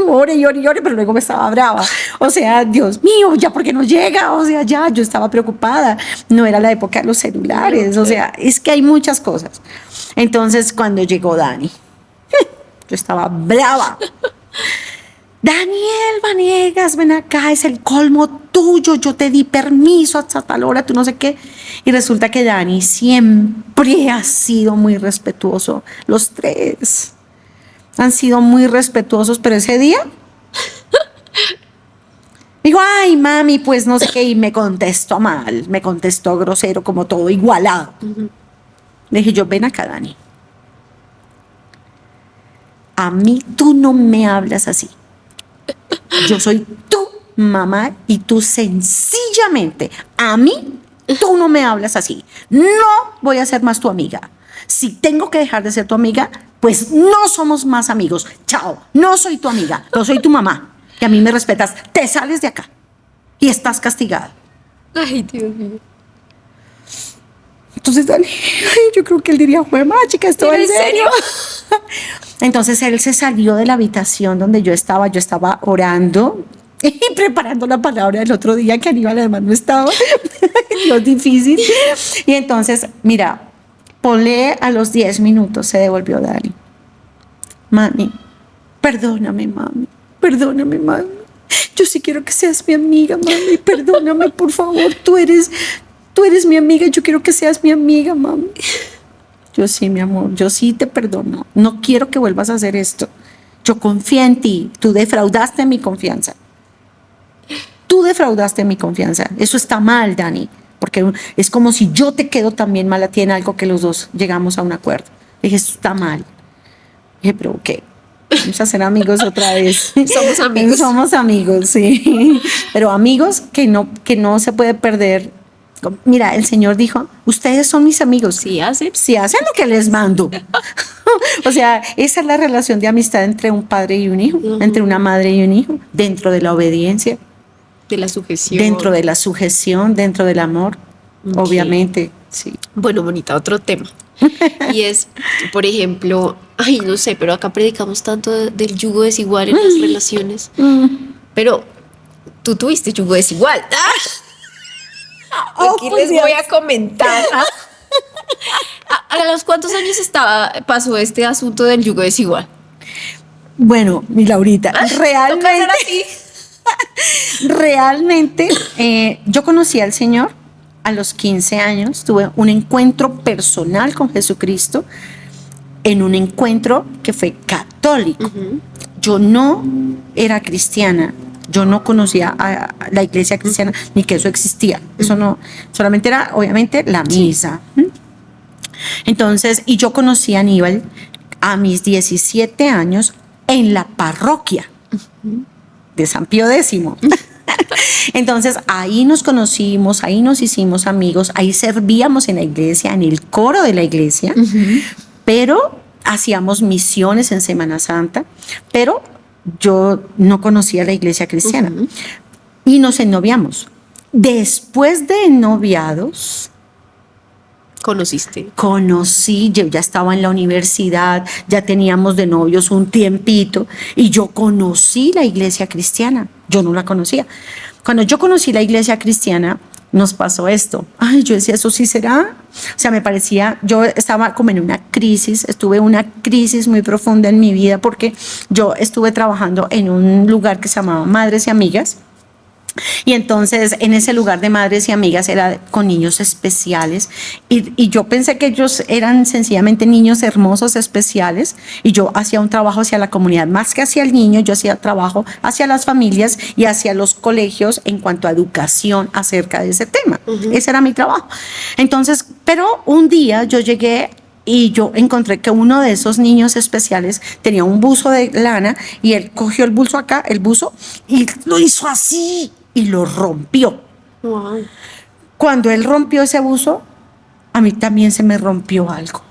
Ore y ore y ore, pero luego me estaba brava. O sea, Dios mío, ya porque no llega. O sea, ya, yo estaba preocupada. No era la época de los celulares. O sea, es que hay muchas cosas. Entonces, cuando llegó Dani, yo estaba brava. Daniel Vanegas, ven acá, es el colmo tuyo, yo te di permiso hasta tal hora, tú no sé qué. Y resulta que Dani siempre ha sido muy respetuoso. Los tres han sido muy respetuosos, pero ese día dijo, ay, mami, pues no sé qué, y me contestó mal, me contestó grosero, como todo igualado. Le dije yo, ven acá, Dani. A mí tú no me hablas así. Yo soy tu mamá y tú sencillamente, a mí, tú no me hablas así. No voy a ser más tu amiga. Si tengo que dejar de ser tu amiga, pues no somos más amigos. Chao, no soy tu amiga, no soy tu mamá. Y a mí me respetas, te sales de acá y estás castigada.
Ay, Dios mío.
Entonces, Dani, yo creo que él diría, mamá, chica, ¿esto en serio? Entonces él se salió de la habitación donde yo estaba orando y preparando la palabra del otro día que Aníbal además no estaba. Dios, difícil. Y entonces, mira, ponle a los 10 minutos, se devolvió Dani. Mami, perdóname, mami, perdóname, mami. Yo sí quiero que seas mi amiga, mami, perdóname, por favor, tú eres mi amiga, yo quiero que seas mi amiga, mami. Yo sí, mi amor, yo sí te perdono. No quiero que vuelvas a hacer esto. Yo confío en ti. Tú defraudaste mi confianza. Tú defraudaste mi confianza. Eso está mal, Dani. Porque es como si yo te quedo también mal a ti en algo que los dos llegamos a un acuerdo. Dije, eso está mal. Dije, pero ¿qué? Vamos a ser amigos otra vez.
Somos amigos.
Somos amigos, sí. Pero amigos que no se puede perder. Mira, el Señor dijo, ustedes son mis amigos.
Sí hacen.
Si hacen lo que les mando. O sea, esa es la relación de amistad entre un padre y un hijo, entre una madre y un hijo, dentro de la obediencia.
De la sujeción.
Dentro de la sujeción, dentro del amor, obviamente, sí.
Bueno, bonita, otro tema. Y es, por ejemplo, ay, no sé, pero acá predicamos tanto del yugo desigual en las relaciones. Pero tú tuviste yugo desigual. Aquí les voy a comentar. ¿A los cuántos años pasó este asunto del yugo desigual?
Bueno, mi Laurita, realmente yo conocí al Señor a los 15 años, tuve un encuentro personal con Jesucristo, en un encuentro que fue católico. Yo no era cristiana, yo no conocía a la iglesia cristiana, ni que eso existía. Eso no, solamente era, obviamente, la misa. Entonces, y yo conocí a Aníbal a mis 17 años en la parroquia de San Pío X. Entonces, ahí nos conocimos, ahí nos hicimos amigos, ahí servíamos en la iglesia, en el coro de la iglesia, pero hacíamos misiones en Semana Santa, pero yo no conocía la iglesia cristiana. Y nos ennoviamos. Después de ennoviados,
conociste.
Conocí, yo ya estaba en la universidad, ya teníamos de novios un tiempito y yo conocí la iglesia cristiana, yo no la conocía. Cuando yo conocí la iglesia cristiana, nos pasó esto. Ay, yo decía, ¿eso sí será? O sea, me parecía, yo estaba como en una crisis, estuve en una crisis muy profunda en mi vida porque yo estuve trabajando en un lugar que se llamaba Madres y Amigas. Y entonces en ese lugar de Madres y Amigas era con niños especiales y yo pensé que ellos eran sencillamente niños hermosos especiales y yo hacía un trabajo hacia la comunidad, más que hacia el niño, yo hacía trabajo hacia las familias y hacia los colegios en cuanto a educación acerca de ese tema. Ese era mi trabajo. Entonces, pero un día yo llegué y yo encontré que uno de esos niños especiales tenía un buzo de lana y él cogió el buzo acá, el buzo, y lo hizo así y lo rompió.
Wow.
Cuando él rompió ese buzo, a mí también se me rompió algo.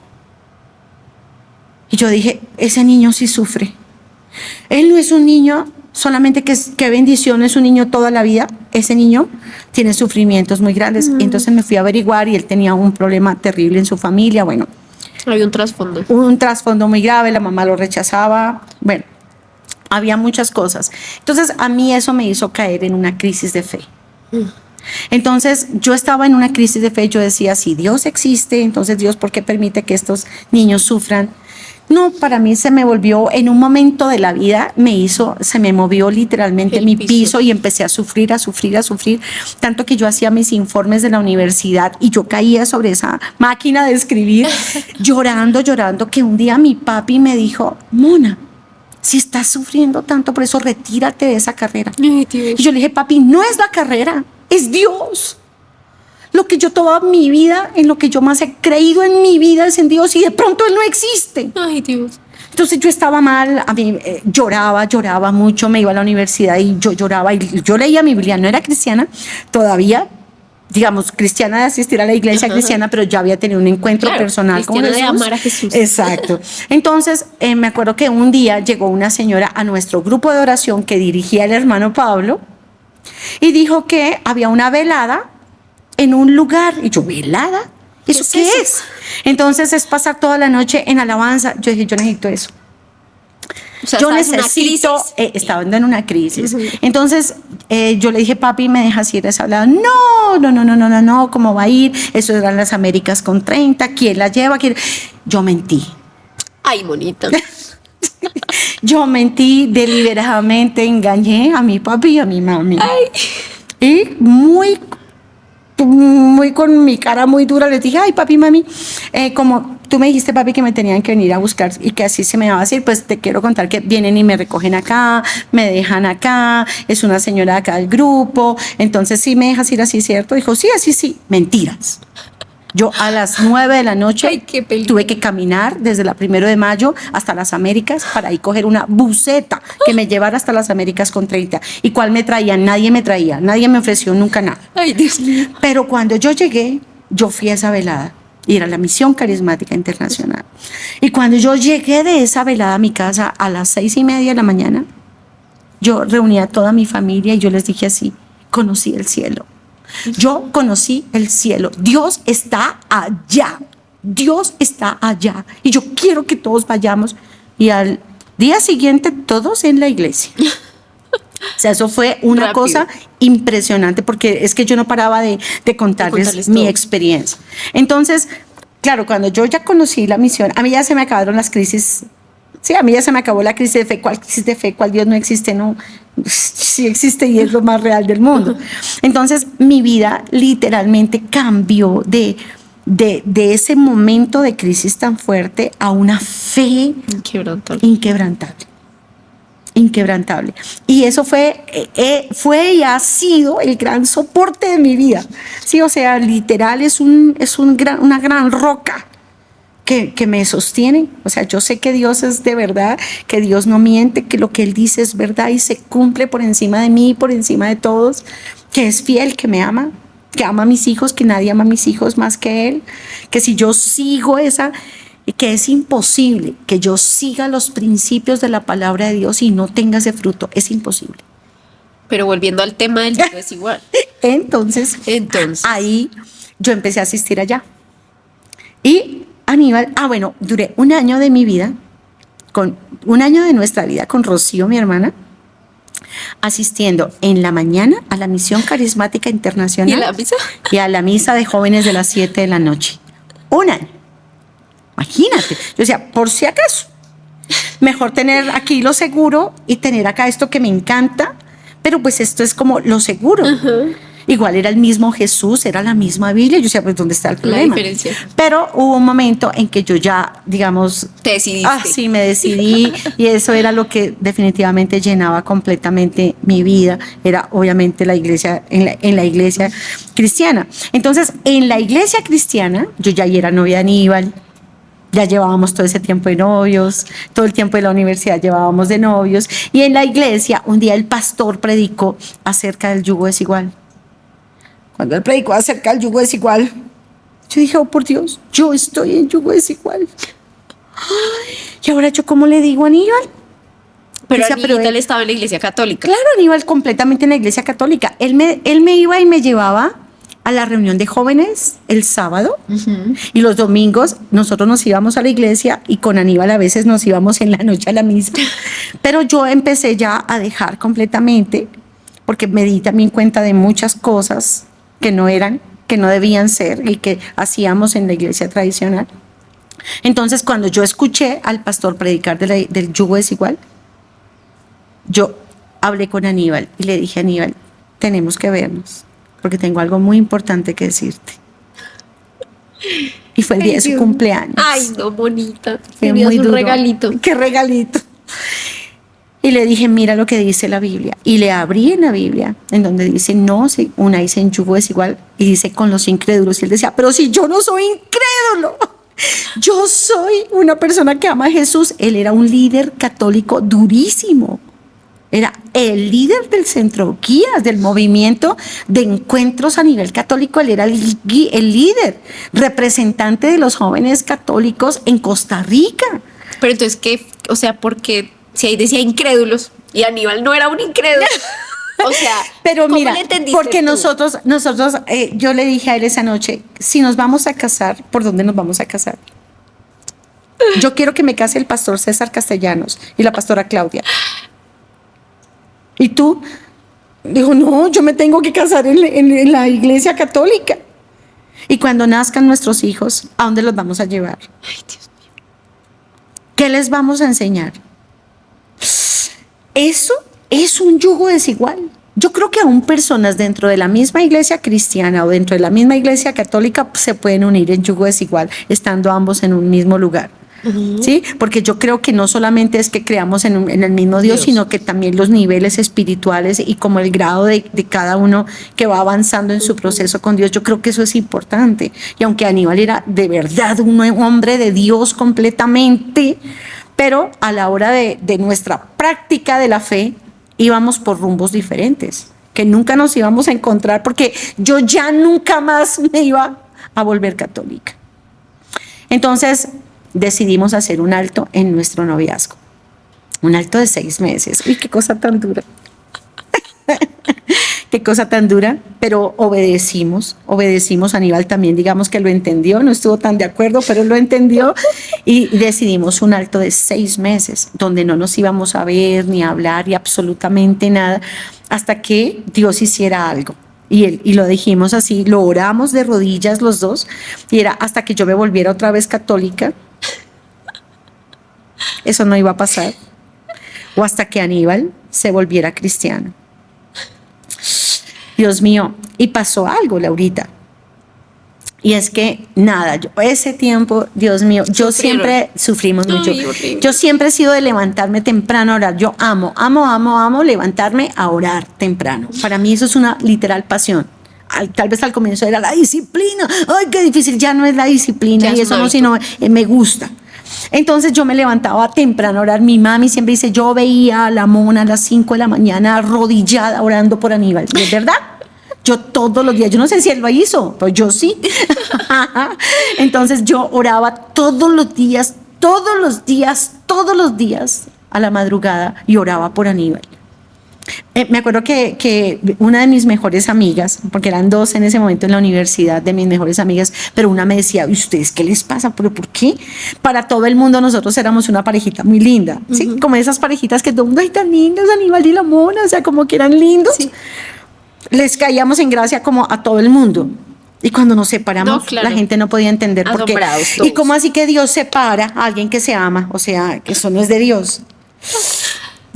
Y yo dije, ese niño sí sufre. Él no es un niño solamente qué bendición, es un niño toda la vida. Ese niño tiene sufrimientos muy grandes. Entonces me fui a averiguar y él tenía un problema terrible en su familia. Bueno,
Había un trasfondo.
un trasfondo muy grave, la mamá lo rechazaba, bueno, había muchas cosas. Entonces a mí eso me hizo caer en una crisis de fe. Entonces yo estaba en una crisis de fe, yo decía, si Dios existe, entonces Dios, ¿por qué permite que estos niños sufran? No, para mí se me volvió, en un momento de la vida, se me movió literalmente
El
mi
piso.
piso y empecé a sufrir, tanto que yo hacía mis informes de la universidad y yo caía sobre esa máquina de escribir, llorando, que un día mi papi me dijo, Mona, si estás sufriendo tanto por eso, retírate de esa carrera.
Ay, Dios.
Y yo le dije, papi, no es la carrera, es Dios. Lo que yo toda mi vida, en lo que yo más he creído en mi vida es en Dios y de pronto Él no existe.
Ay, Dios.
Entonces yo estaba mal, a mí lloraba mucho, me iba a la universidad y yo lloraba y yo leía mi Biblia, no era cristiana todavía, digamos, cristiana de asistir a la iglesia cristiana, pero ya había tenido un encuentro personal con Jesús.
De amar a Jesús.
Exacto. Entonces, me acuerdo que un día llegó una señora a nuestro grupo de oración que dirigía el hermano Pablo y dijo que había una velada en un lugar. Y yo, ¿velada? ¿Eso qué es? Entonces es pasar toda la noche en alabanza. Yo dije, yo necesito eso.
O sea,
Yo
¿estabas en una
necesito,
crisis?
estaba en una crisis. Entonces yo le dije, papi, ¿me dejas ir a esa velada? No, ¿cómo va a ir? Eso eran las Américas con 30, ¿quién la lleva? Yo mentí.
Ay, bonita.
Yo mentí deliberadamente, engañé a mi papi y a mi mami.
Ay.
Y muy con mi cara muy dura les dije, ay papi, mami, como tú me dijiste, papi, que me tenían que venir a buscar y que así se me va a decir, pues te quiero contar que vienen y me recogen acá, me dejan acá, es una señora de acá del grupo, entonces sí me dejas ir así, ¿cierto? Dijo, sí, así sí, mentiras. Yo a las 9 de la noche
Ay, qué peligro.
tuve que caminar desde la 1 de mayo hasta las Américas para ir coger una buseta que me llevara hasta las Américas con 30. ¿Y cuál me traía? Nadie me traía, nadie me ofreció nunca nada.
Ay, Dios mío.
Pero cuando yo llegué, yo fui a esa velada y era la Misión Carismática Internacional. Y cuando yo llegué de esa velada a mi casa a las 6:30 de la mañana, yo reuní a toda mi familia y yo les dije así, conocí el cielo. Yo conocí el cielo. Dios está allá. Dios está allá. Y yo quiero que todos vayamos. Y al día siguiente, todos en la iglesia. O sea, eso fue una
Rápido.
cosa impresionante porque es que yo no paraba de contarles mi
todo.
experiencia. Entonces, claro, cuando yo ya conocí la misión, a mí ya se me acabaron las crisis. Sí, a mí ya se me acabó la crisis de fe. ¿Cuál crisis de fe? ¿Cuál Dios no existe? No, sí existe y es lo más real del mundo. Entonces, mi vida literalmente cambió de ese momento de crisis tan fuerte a una fe
Inquebrantable.
inquebrantable. Y eso fue y ha sido el gran soporte de mi vida. Sí, o sea, literal es una gran roca que me sostiene. O sea, yo sé que Dios es de verdad, que Dios no miente, que lo que Él dice es verdad y se cumple por encima de mí, por encima de todos, que es fiel, que me ama, que ama a mis hijos, que nadie ama a mis hijos más que Él, que si yo sigo que es imposible que yo siga los principios de la palabra de Dios y no tenga ese fruto, es imposible.
Pero volviendo al tema del libro es igual.
Entonces,
Entonces.
ahí yo empecé a asistir allá. Y Aníbal, bueno, duré un año de mi vida, un año de nuestra vida con Rocío, mi hermana, asistiendo en la mañana a la Misión Carismática Internacional.
¿Y a la misa?
Y a la misa de jóvenes de las 7 de la noche. Un año. Imagínate. Yo decía, por si acaso, mejor tener aquí lo seguro y tener acá esto que me encanta, pero pues esto es como lo seguro. Igual era el mismo Jesús, era la misma Biblia. Yo decía, pues ¿dónde está el problema?
La diferencia.
Pero hubo un momento en que yo ya, digamos,
Te decidiste.
Sí, me decidí, y eso era lo que definitivamente llenaba completamente mi vida. Era obviamente la iglesia, en la iglesia cristiana. Entonces, en la iglesia cristiana, yo ya era novia de Aníbal. Ya llevábamos todo ese tiempo de novios, todo el tiempo de la universidad llevábamos de novios. Y en la iglesia, un día el pastor predicó acerca del yugo desigual. Cuando él predicó acerca del yugo desigual, yo dije, oh por Dios, yo estoy en yugo desigual. Ay, y ahora yo, ¿cómo le digo a Aníbal?
Pero él estaba en la iglesia católica.
Claro, Aníbal completamente en la iglesia católica. Él me iba y me llevaba a la reunión de jóvenes el sábado, y los domingos nosotros nos íbamos a la iglesia, y con Aníbal a veces nos íbamos en la noche a la misa. Pero yo empecé ya a dejar completamente, porque me di también cuenta de muchas cosas que no debían ser y que hacíamos en la iglesia tradicional. Entonces, cuando yo escuché al pastor predicar del yugo desigual, yo hablé con Aníbal y le dije, Aníbal, tenemos que vernos, porque tengo algo muy importante que decirte. Y fue el día de su cumpleaños.
Ay, no, bonita.
Fue muy
un
duro.
regalito.
¡Qué regalito! Y le dije, mira lo que dice la Biblia. Y le abrí en la Biblia, en donde dice, no, una dice en yugo desigual, y dice con los incrédulos. Y él decía, pero si yo no soy incrédulo, yo soy una persona que ama a Jesús. Él era un líder católico durísimo. Era el líder del centro guías, del movimiento de encuentros a nivel católico. Él era el líder, representante de los jóvenes católicos en Costa Rica.
Pero entonces, ¿qué? O sea, porque si ahí decía incrédulos y Aníbal no era un incrédulo. O sea,
pero
¿cómo
mira,
le entendiste
porque
tú?
nosotros, yo le dije a él esa noche, si nos vamos a casar, ¿por dónde nos vamos a casar? Yo quiero que me case el pastor César Castellanos y la pastora Claudia. Y tú, dijo, no, yo me tengo que casar en la iglesia católica. Y cuando nazcan nuestros hijos, ¿a dónde los vamos a llevar?
Ay, Dios mío.
¿Qué les vamos a enseñar? Eso es un yugo desigual. Yo creo que aún personas dentro de la misma iglesia cristiana o dentro de la misma iglesia católica se pueden unir en yugo desigual, estando ambos en un mismo lugar. ¿Sí? Porque yo creo que no solamente es que creamos en el mismo Dios, sino que también los niveles espirituales y como el grado de cada uno que va avanzando en su proceso con Dios, yo creo que eso es importante. Y aunque Aníbal era de verdad un hombre de Dios completamente, pero a la hora de nuestra práctica de la fe íbamos por rumbos diferentes, que nunca nos íbamos a encontrar, porque yo ya nunca más me iba a volver católica. Entonces decidimos hacer un alto en nuestro noviazgo, un alto de 6 meses. Uy, qué cosa tan dura. Qué cosa tan dura, pero obedecimos. Aníbal también, digamos que lo entendió, no estuvo tan de acuerdo, pero lo entendió, y decidimos un alto de 6 meses, donde no nos íbamos a ver, ni a hablar, y absolutamente nada, hasta que Dios hiciera algo. Y lo dijimos así, lo oramos de rodillas los dos, y era hasta que yo me volviera otra vez católica. Eso no iba a pasar. O hasta que Aníbal se volviera cristiano. Dios mío, y pasó algo, Laurita. Y es que nada, ese tiempo, Dios mío, yo siempre sufrimos mucho.
Horrible.
Yo siempre he sido de levantarme temprano a orar. Yo amo levantarme a orar temprano. Para mí eso es una literal pasión. Tal vez al comienzo era la disciplina. Ay, qué difícil, ya no es la disciplina, y eso no, sino me gusta. Entonces yo me levantaba temprano a orar. Mi mami siempre dice, yo veía a la mona a las 5 de la mañana arrodillada orando por Aníbal. ¿Es verdad? Yo todos los días, yo no sé si él lo hizo, pero yo sí. Entonces yo oraba todos los días a la madrugada, y oraba por Aníbal.
Me acuerdo que una de mis mejores amigas, porque eran dos en ese momento en la universidad de mis mejores amigas, pero una me decía, ¿y ustedes qué les pasa? ¿Pero por qué? Para todo el mundo nosotros éramos una parejita muy linda, ¿sí? Como esas parejitas que todo el mundo, ay, tan lindos, Aníbal y la Mona, o sea, como que eran lindos.
Sí.
Les caíamos en gracia como a todo el mundo. Y cuando nos separamos,
No, claro.
la gente no podía entender por qué.
Asombrados todos.
¿Y cómo así que Dios separa a alguien que se ama? O sea, que eso no es de Dios.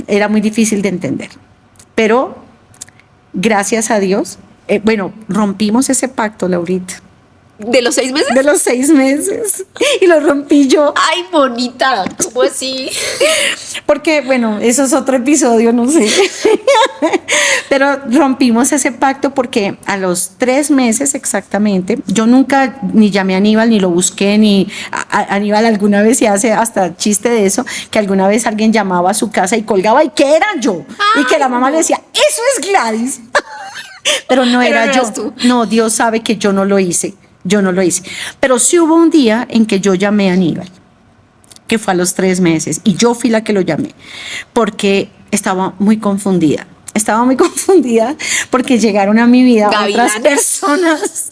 Era muy difícil de entender. Pero, gracias a Dios, rompimos ese pacto, Laurita,
¿De los 6 meses?
de los 6 meses. Y lo rompí yo.
Ay, bonita, ¿cómo así?
Porque, eso es otro episodio, no sé. Pero rompimos ese pacto porque a los 3 meses exactamente, yo nunca ni llamé a Aníbal, ni lo busqué, ni Aníbal alguna vez, y hace hasta chiste de eso, que alguna vez alguien llamaba a su casa y colgaba, y que era yo.
Ay,
y que la mamá le decía, eso es Gladys. Pero no era
no
yo.
eras tú.
No, Dios sabe que yo no lo hice. Yo no lo hice. Pero sí hubo un día en que yo llamé a Aníbal, que fue a los 3 meses, y yo fui la que lo llamé, porque estaba muy confundida. Estaba muy confundida porque llegaron a mi vida
¿Gavilanes?
otras personas.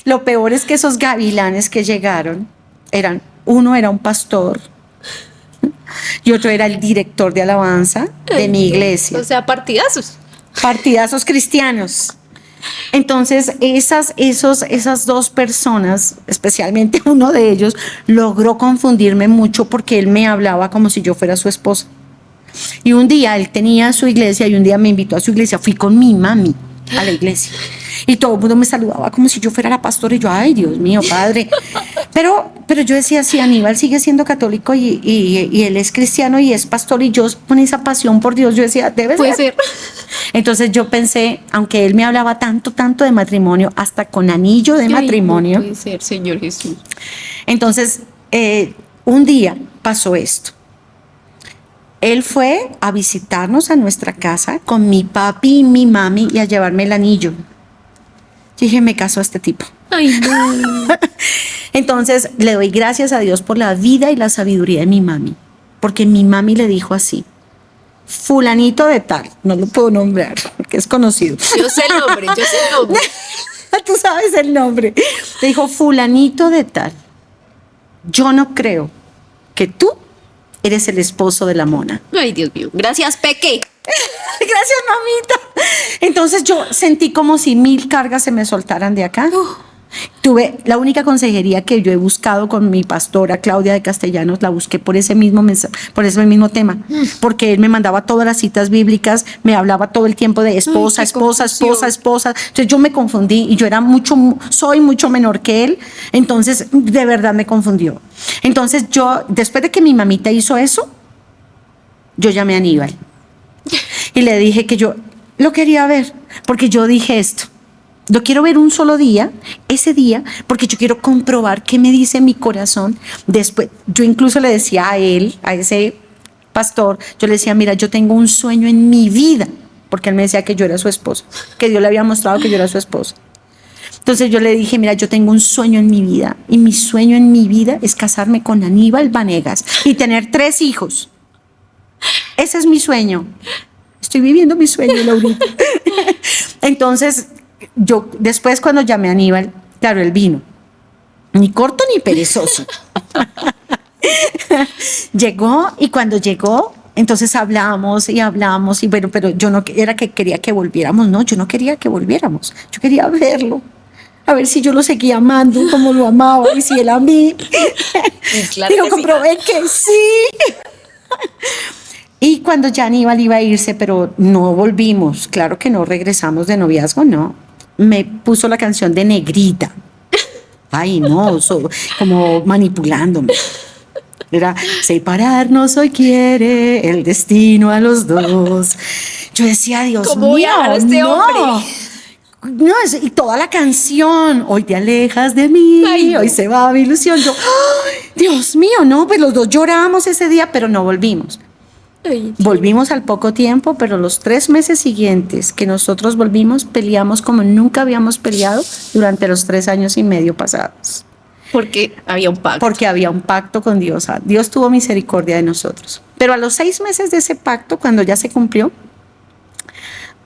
Lo peor es que esos gavilanes que llegaron uno era un pastor y otro era el director de alabanza de mi iglesia.
O sea, partidazos.
Partidazos cristianos. Entonces, esas dos personas, especialmente uno de ellos, logró confundirme mucho porque él me hablaba como si yo fuera su esposa. Y un día él tenía su iglesia y un día me invitó a su iglesia. Fui con mi mami a la iglesia y todo el mundo me saludaba como si yo fuera la pastora y yo, ay, Dios mío, padre. Pero yo decía, sí, Aníbal sigue siendo católico y él es cristiano y es pastor, y yo con esa pasión por Dios, yo decía, debe
Puede
ser.
ser.
Entonces yo pensé, aunque él me hablaba tanto de matrimonio, hasta con anillo de
Ay,
matrimonio.
no puede ser, Señor Jesús.
Entonces, un día pasó esto. Él fue a visitarnos a nuestra casa con mi papi y mi mami y a llevarme el anillo. Dije, me casó este tipo.
Ay, no.
Entonces, le doy gracias a Dios por la vida y la sabiduría de mi mami. Porque mi mami le dijo así, fulanito de tal, no lo puedo nombrar, porque es conocido.
Yo sé el nombre, yo sé el nombre.
Tú sabes el nombre. Le dijo, fulanito de tal, yo no creo que tú eres el esposo de la Mona.
Ay, Dios mío. Gracias, Peque.
Gracias, mamita. Entonces yo sentí como si 1000 cargas se me soltaran de acá. Tuve la única consejería que yo he buscado con mi pastora Claudia de Castellanos, la busqué por ese mismo por ese mismo tema, porque él me mandaba todas las citas bíblicas, me hablaba todo el tiempo de esposa,
Ay, qué
esposa,
confusión.
esposa, esposa. Entonces yo me confundí y yo soy mucho menor que él, entonces de verdad me confundió. Entonces yo, después de que mi mamita hizo eso, yo llamé a Aníbal y le dije que yo lo quería ver, porque yo dije esto. Lo quiero ver un solo día, ese día, porque yo quiero comprobar qué me dice mi corazón. Después, yo incluso le decía a él, a ese pastor, yo le decía, mira, yo tengo un sueño en mi vida, porque él me decía que yo era su esposo, que Dios le había mostrado que yo era su esposo. Entonces yo le dije, mira, yo tengo un sueño en mi vida, y mi sueño en mi vida es casarme con Aníbal Vanegas y tener 3 hijos. Ese es mi sueño. Estoy viviendo mi sueño, Laurita. Entonces, yo después cuando llamé a Aníbal, claro, él vino, ni corto ni perezoso. Llegó, y cuando llegó, entonces hablamos, y bueno, pero yo no era que quería que volviéramos, no, yo no quería que volviéramos, yo quería verlo, a ver si yo lo seguía amando como lo amaba y si él a mí.
Claro
Digo,
que sí.
comprobé que sí. Y cuando ya Aníbal iba a irse, pero no volvimos, claro que no regresamos de noviazgo, no. Me puso la canción de Negrita. Ay, no, como manipulándome. Era, separarnos hoy quiere el destino a los dos. Yo decía, Dios
¿Cómo voy
mío,
a dejar a este
no.
hombre?
No, y toda la canción, hoy te alejas de mí,
Ay, no.
hoy se va mi ilusión. Yo, ¡ay, Dios mío, no! Pues los dos lloramos ese día, pero no volvimos.
Ay,
Volvimos al poco tiempo, pero los 3 meses siguientes que nosotros volvimos, peleamos como nunca habíamos peleado durante los 3 años y medio pasados.
porque había un pacto.
Porque había un pacto con Dios. Dios tuvo misericordia de nosotros. Pero a los 6 meses de ese pacto, cuando ya se cumplió,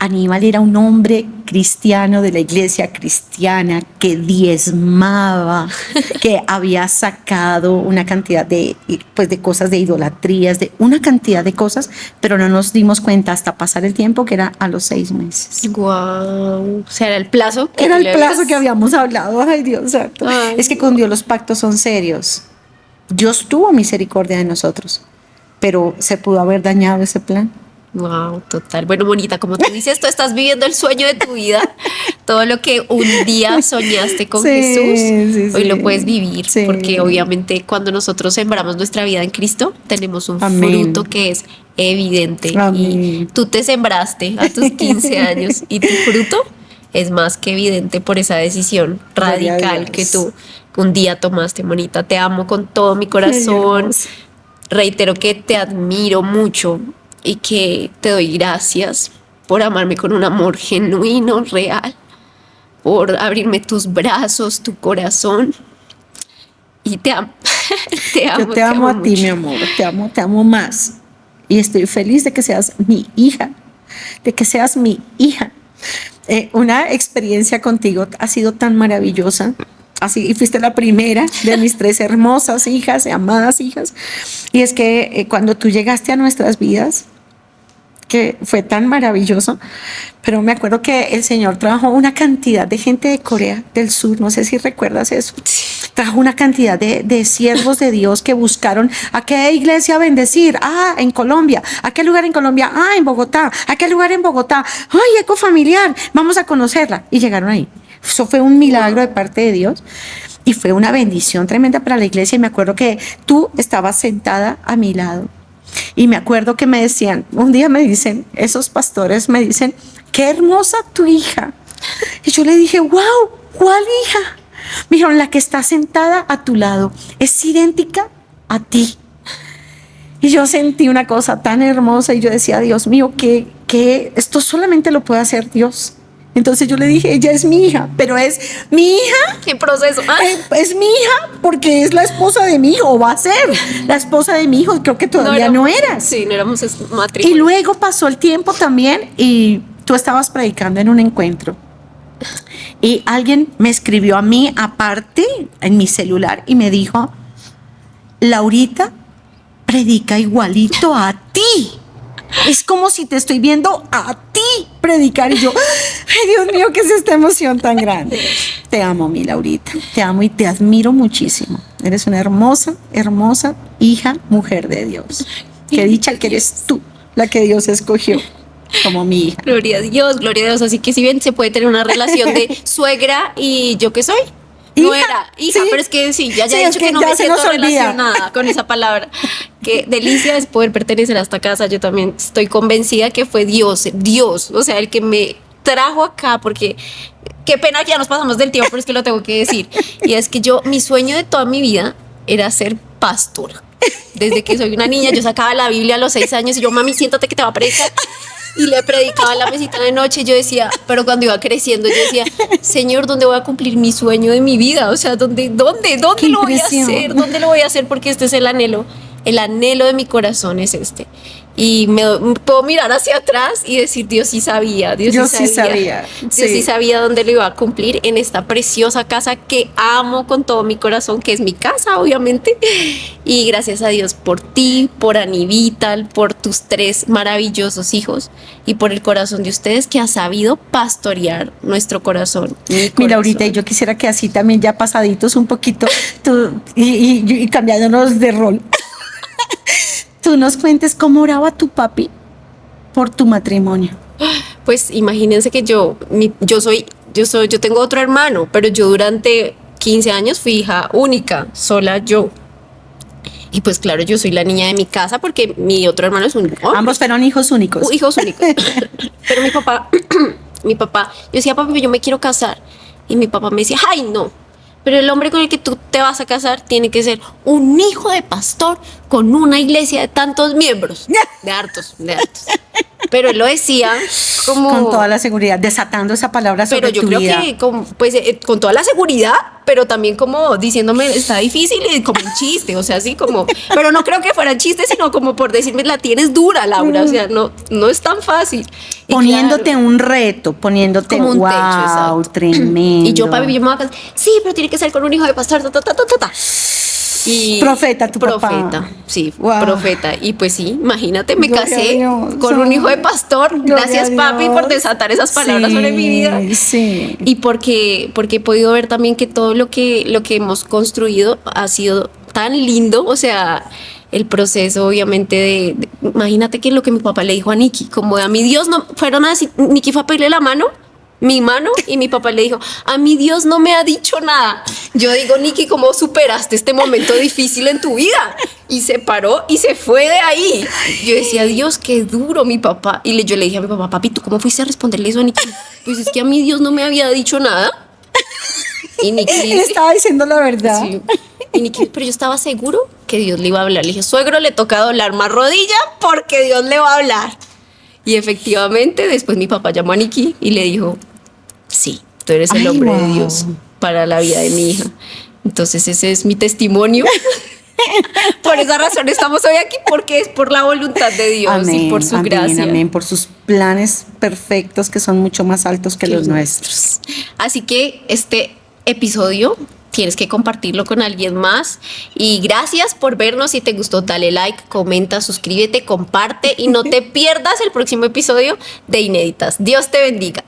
Aníbal era un hombre cristiano de la iglesia cristiana que diezmaba, que había sacado una cantidad de, pues, de cosas, de idolatrías, de una cantidad de cosas, pero no nos dimos cuenta hasta pasar el tiempo que era a los 6 meses.
Guau. O sea, era el plazo que
Era el
le
plazo
habías-
que habíamos hablado. Ay, Dios santo.
Ay.
Es que con Dios los pactos son serios. Dios tuvo misericordia de nosotros, pero se pudo haber dañado ese plan.
Wow, total. Bueno, bonita, como tú dices, tú estás viviendo el sueño de tu vida. Todo lo que un día soñaste con
Sí,
Jesús,
sí,
hoy
sí.
lo puedes vivir.
Sí.
Porque obviamente cuando nosotros sembramos nuestra vida en Cristo, tenemos un
Amén.
fruto que es evidente.
Amén.
Y tú te sembraste a tus 15 años y tu fruto es más que evidente por esa decisión
Gloria a
radical
Dios.
que tú un día tomaste, monita. Te amo con todo mi
Ay,
corazón.
hermosa.
Reitero que te admiro mucho y que te doy gracias por amarme con un amor genuino, real, por abrirme tus brazos, tu corazón. Y te amo. Te amo,
Yo te amo a ti,
mucho.
mi amor, te amo más. Y estoy feliz de que seas mi hija, de que seas mi hija. Una experiencia contigo ha sido tan maravillosa. Así, y fuiste la primera de mis 3 hermosas hijas, amadas hijas. Y es que cuando tú llegaste a nuestras vidas, que fue tan maravilloso, pero me acuerdo que el Señor trajo una cantidad de gente de Corea del Sur, no sé si recuerdas eso, trajo una cantidad de siervos de Dios que buscaron a qué iglesia bendecir, en Colombia, a qué lugar en Colombia, en Bogotá, a qué lugar en Bogotá, ecofamiliar, vamos a conocerla, y llegaron ahí. Eso fue un milagro de parte de Dios. Y fue una bendición tremenda para la iglesia. Y me acuerdo que tú estabas sentada a mi lado. Y me acuerdo que me decían, un día me dicen, esos pastores me dicen, qué hermosa tu hija. Y yo le dije, wow, ¿cuál hija? Me dijeron, la que está sentada a tu lado es idéntica a ti. Y yo sentí una cosa tan hermosa y yo decía, Dios mío, que esto solamente lo puede hacer Dios. Entonces yo le dije, ella es mi hija, pero es mi hija.
¿Qué proceso?
Es mi hija porque es la esposa de mi hijo, o va a ser la esposa de mi hijo. Creo que todavía no eras.
Sí, no éramos
Y
matrimonio.
luego pasó el tiempo también y tú estabas predicando en un encuentro. Y alguien me escribió a mí aparte en mi celular y me dijo, Laurita predica igualito a ti. Es como si te estoy viendo a ti predicar. Y yo, ay, Dios mío, ¿qué es esta emoción tan grande? Te amo, mi Laurita. Te amo y te admiro muchísimo. Eres una hermosa, hermosa hija, mujer de Dios. Qué dicha que eres tú, la que Dios escogió como mi hija.
Gloria a Dios, gloria a Dios. Así que si bien se puede tener una relación de suegra y yo qué soy. No
Hija,
era hija,
sí.
pero es que sí, ya
Sí,
he
es
dicho
que
que no
ya
me
se
siento
nos olvida.
relacionada con esa palabra. Qué delicia es poder pertenecer a esta casa. Yo también estoy convencida que fue Dios, o sea, el que me trajo acá, porque qué pena que ya nos pasamos del tiempo, pero es que lo tengo que decir. Y es que mi sueño de toda mi vida era ser pastora. Desde que soy una niña, yo sacaba la Biblia a los 6 años y yo, mami, siéntate que te va a predicar. Y le predicaba en la mesita de noche. Yo decía, pero cuando iba creciendo, yo decía, Señor, ¿dónde voy a cumplir mi sueño de mi vida? O sea, ¿dónde
Qué
lo voy a
impresión.
hacer? ¿Dónde lo voy a hacer? Porque este es el anhelo de mi corazón es este. Y puedo mirar hacia atrás y decir, Dios sí sabía,
Dios sí sabía,
Dios
sí.
sí sabía dónde lo iba a cumplir en esta preciosa casa que amo con todo mi corazón, que es mi casa, obviamente. Y gracias a Dios por ti, por Ani Vital, por tus 3 maravillosos hijos y por el corazón de ustedes que ha sabido pastorear nuestro corazón.
Mi Laurita, y yo quisiera que así también ya pasaditos un poquito tú, y cambiándonos de rol, tú nos cuentes cómo oraba tu papi por tu matrimonio.
Pues imagínense que yo tengo otro hermano, pero yo durante 15 años fui hija única, sola yo. Y pues claro, yo soy la niña de mi casa porque mi otro hermano es un hombre.
Ambos fueron hijos únicos.
Hijos únicos. Pero mi papá, yo decía, papi, yo me quiero casar. Y mi papá me decía, ay, no. Pero el hombre con el que tú te vas a casar tiene que ser un hijo de pastor con una iglesia de tantos miembros. De hartos. Pero él lo decía como...
Con toda la seguridad, desatando esa palabra sobre
Pero yo
tu
creo
vida.
que con toda la seguridad, pero también como diciéndome, está difícil y como un chiste, o sea, así como, pero no creo que fuera chiste, sino como por decirme, la tienes dura, Laura, o sea, no es tan fácil. Y
Poniéndote
claro,
un reto, poniéndote
como un
wow,
techo, exacto.
tremendo.
Y yo, papi, yo me voy a casar, sí, pero tiene que ser con un hijo de pastor, ta, ta, ta, ta, ta, ta. Y
Profeta, tu papá.
Profeta, sí,
Wow.
profeta. Y pues sí, imagínate, me
Gloria a
casé
Dios.
con un hijo de pastor.
Gloria
Gracias,
a
papi,
Dios.
por desatar esas palabras
Sí,
sobre mi vida.
Sí.
Y porque he podido ver también que todo lo que hemos construido ha sido tan lindo, o sea, el proceso obviamente imagínate que lo que mi papá le dijo a Nikki, como a mi Dios no, fueron a decir, Nikki fue a pedirle la mano, mi mano, y mi papá le dijo, a mi Dios no me ha dicho nada. Yo digo, Nikki, ¿cómo superaste este momento difícil en tu vida? Y se paró y se fue de ahí. Yo decía, Dios, qué duro mi papá. Y yo le dije a mi papá, papi, ¿tú cómo fuiste a responderle eso a Nikki? Pues es que a mi Dios no me había dicho nada. Y Nikki
Él
dice,
estaba diciendo la verdad.
sí. Y Nikki, pero yo estaba seguro que Dios le iba a hablar. Le dije, suegro, le toca doblar más rodilla porque Dios le va a hablar. Y efectivamente, después mi papá llamó a Nikki y le dijo, sí, tú eres el
Ay,
hombre de
wow.
Dios para la vida de mi hija. Entonces ese es mi testimonio. Por esa razón estamos hoy aquí, porque es por la voluntad de Dios y por su
amén,
gracia.
amén, por sus planes perfectos que son mucho más altos que los nuestros.
Así que este episodio tienes que compartirlo con alguien más. Y gracias por vernos. Si te gustó, dale like, comenta, suscríbete, comparte y no te pierdas el próximo episodio de Inéditas. Dios te bendiga.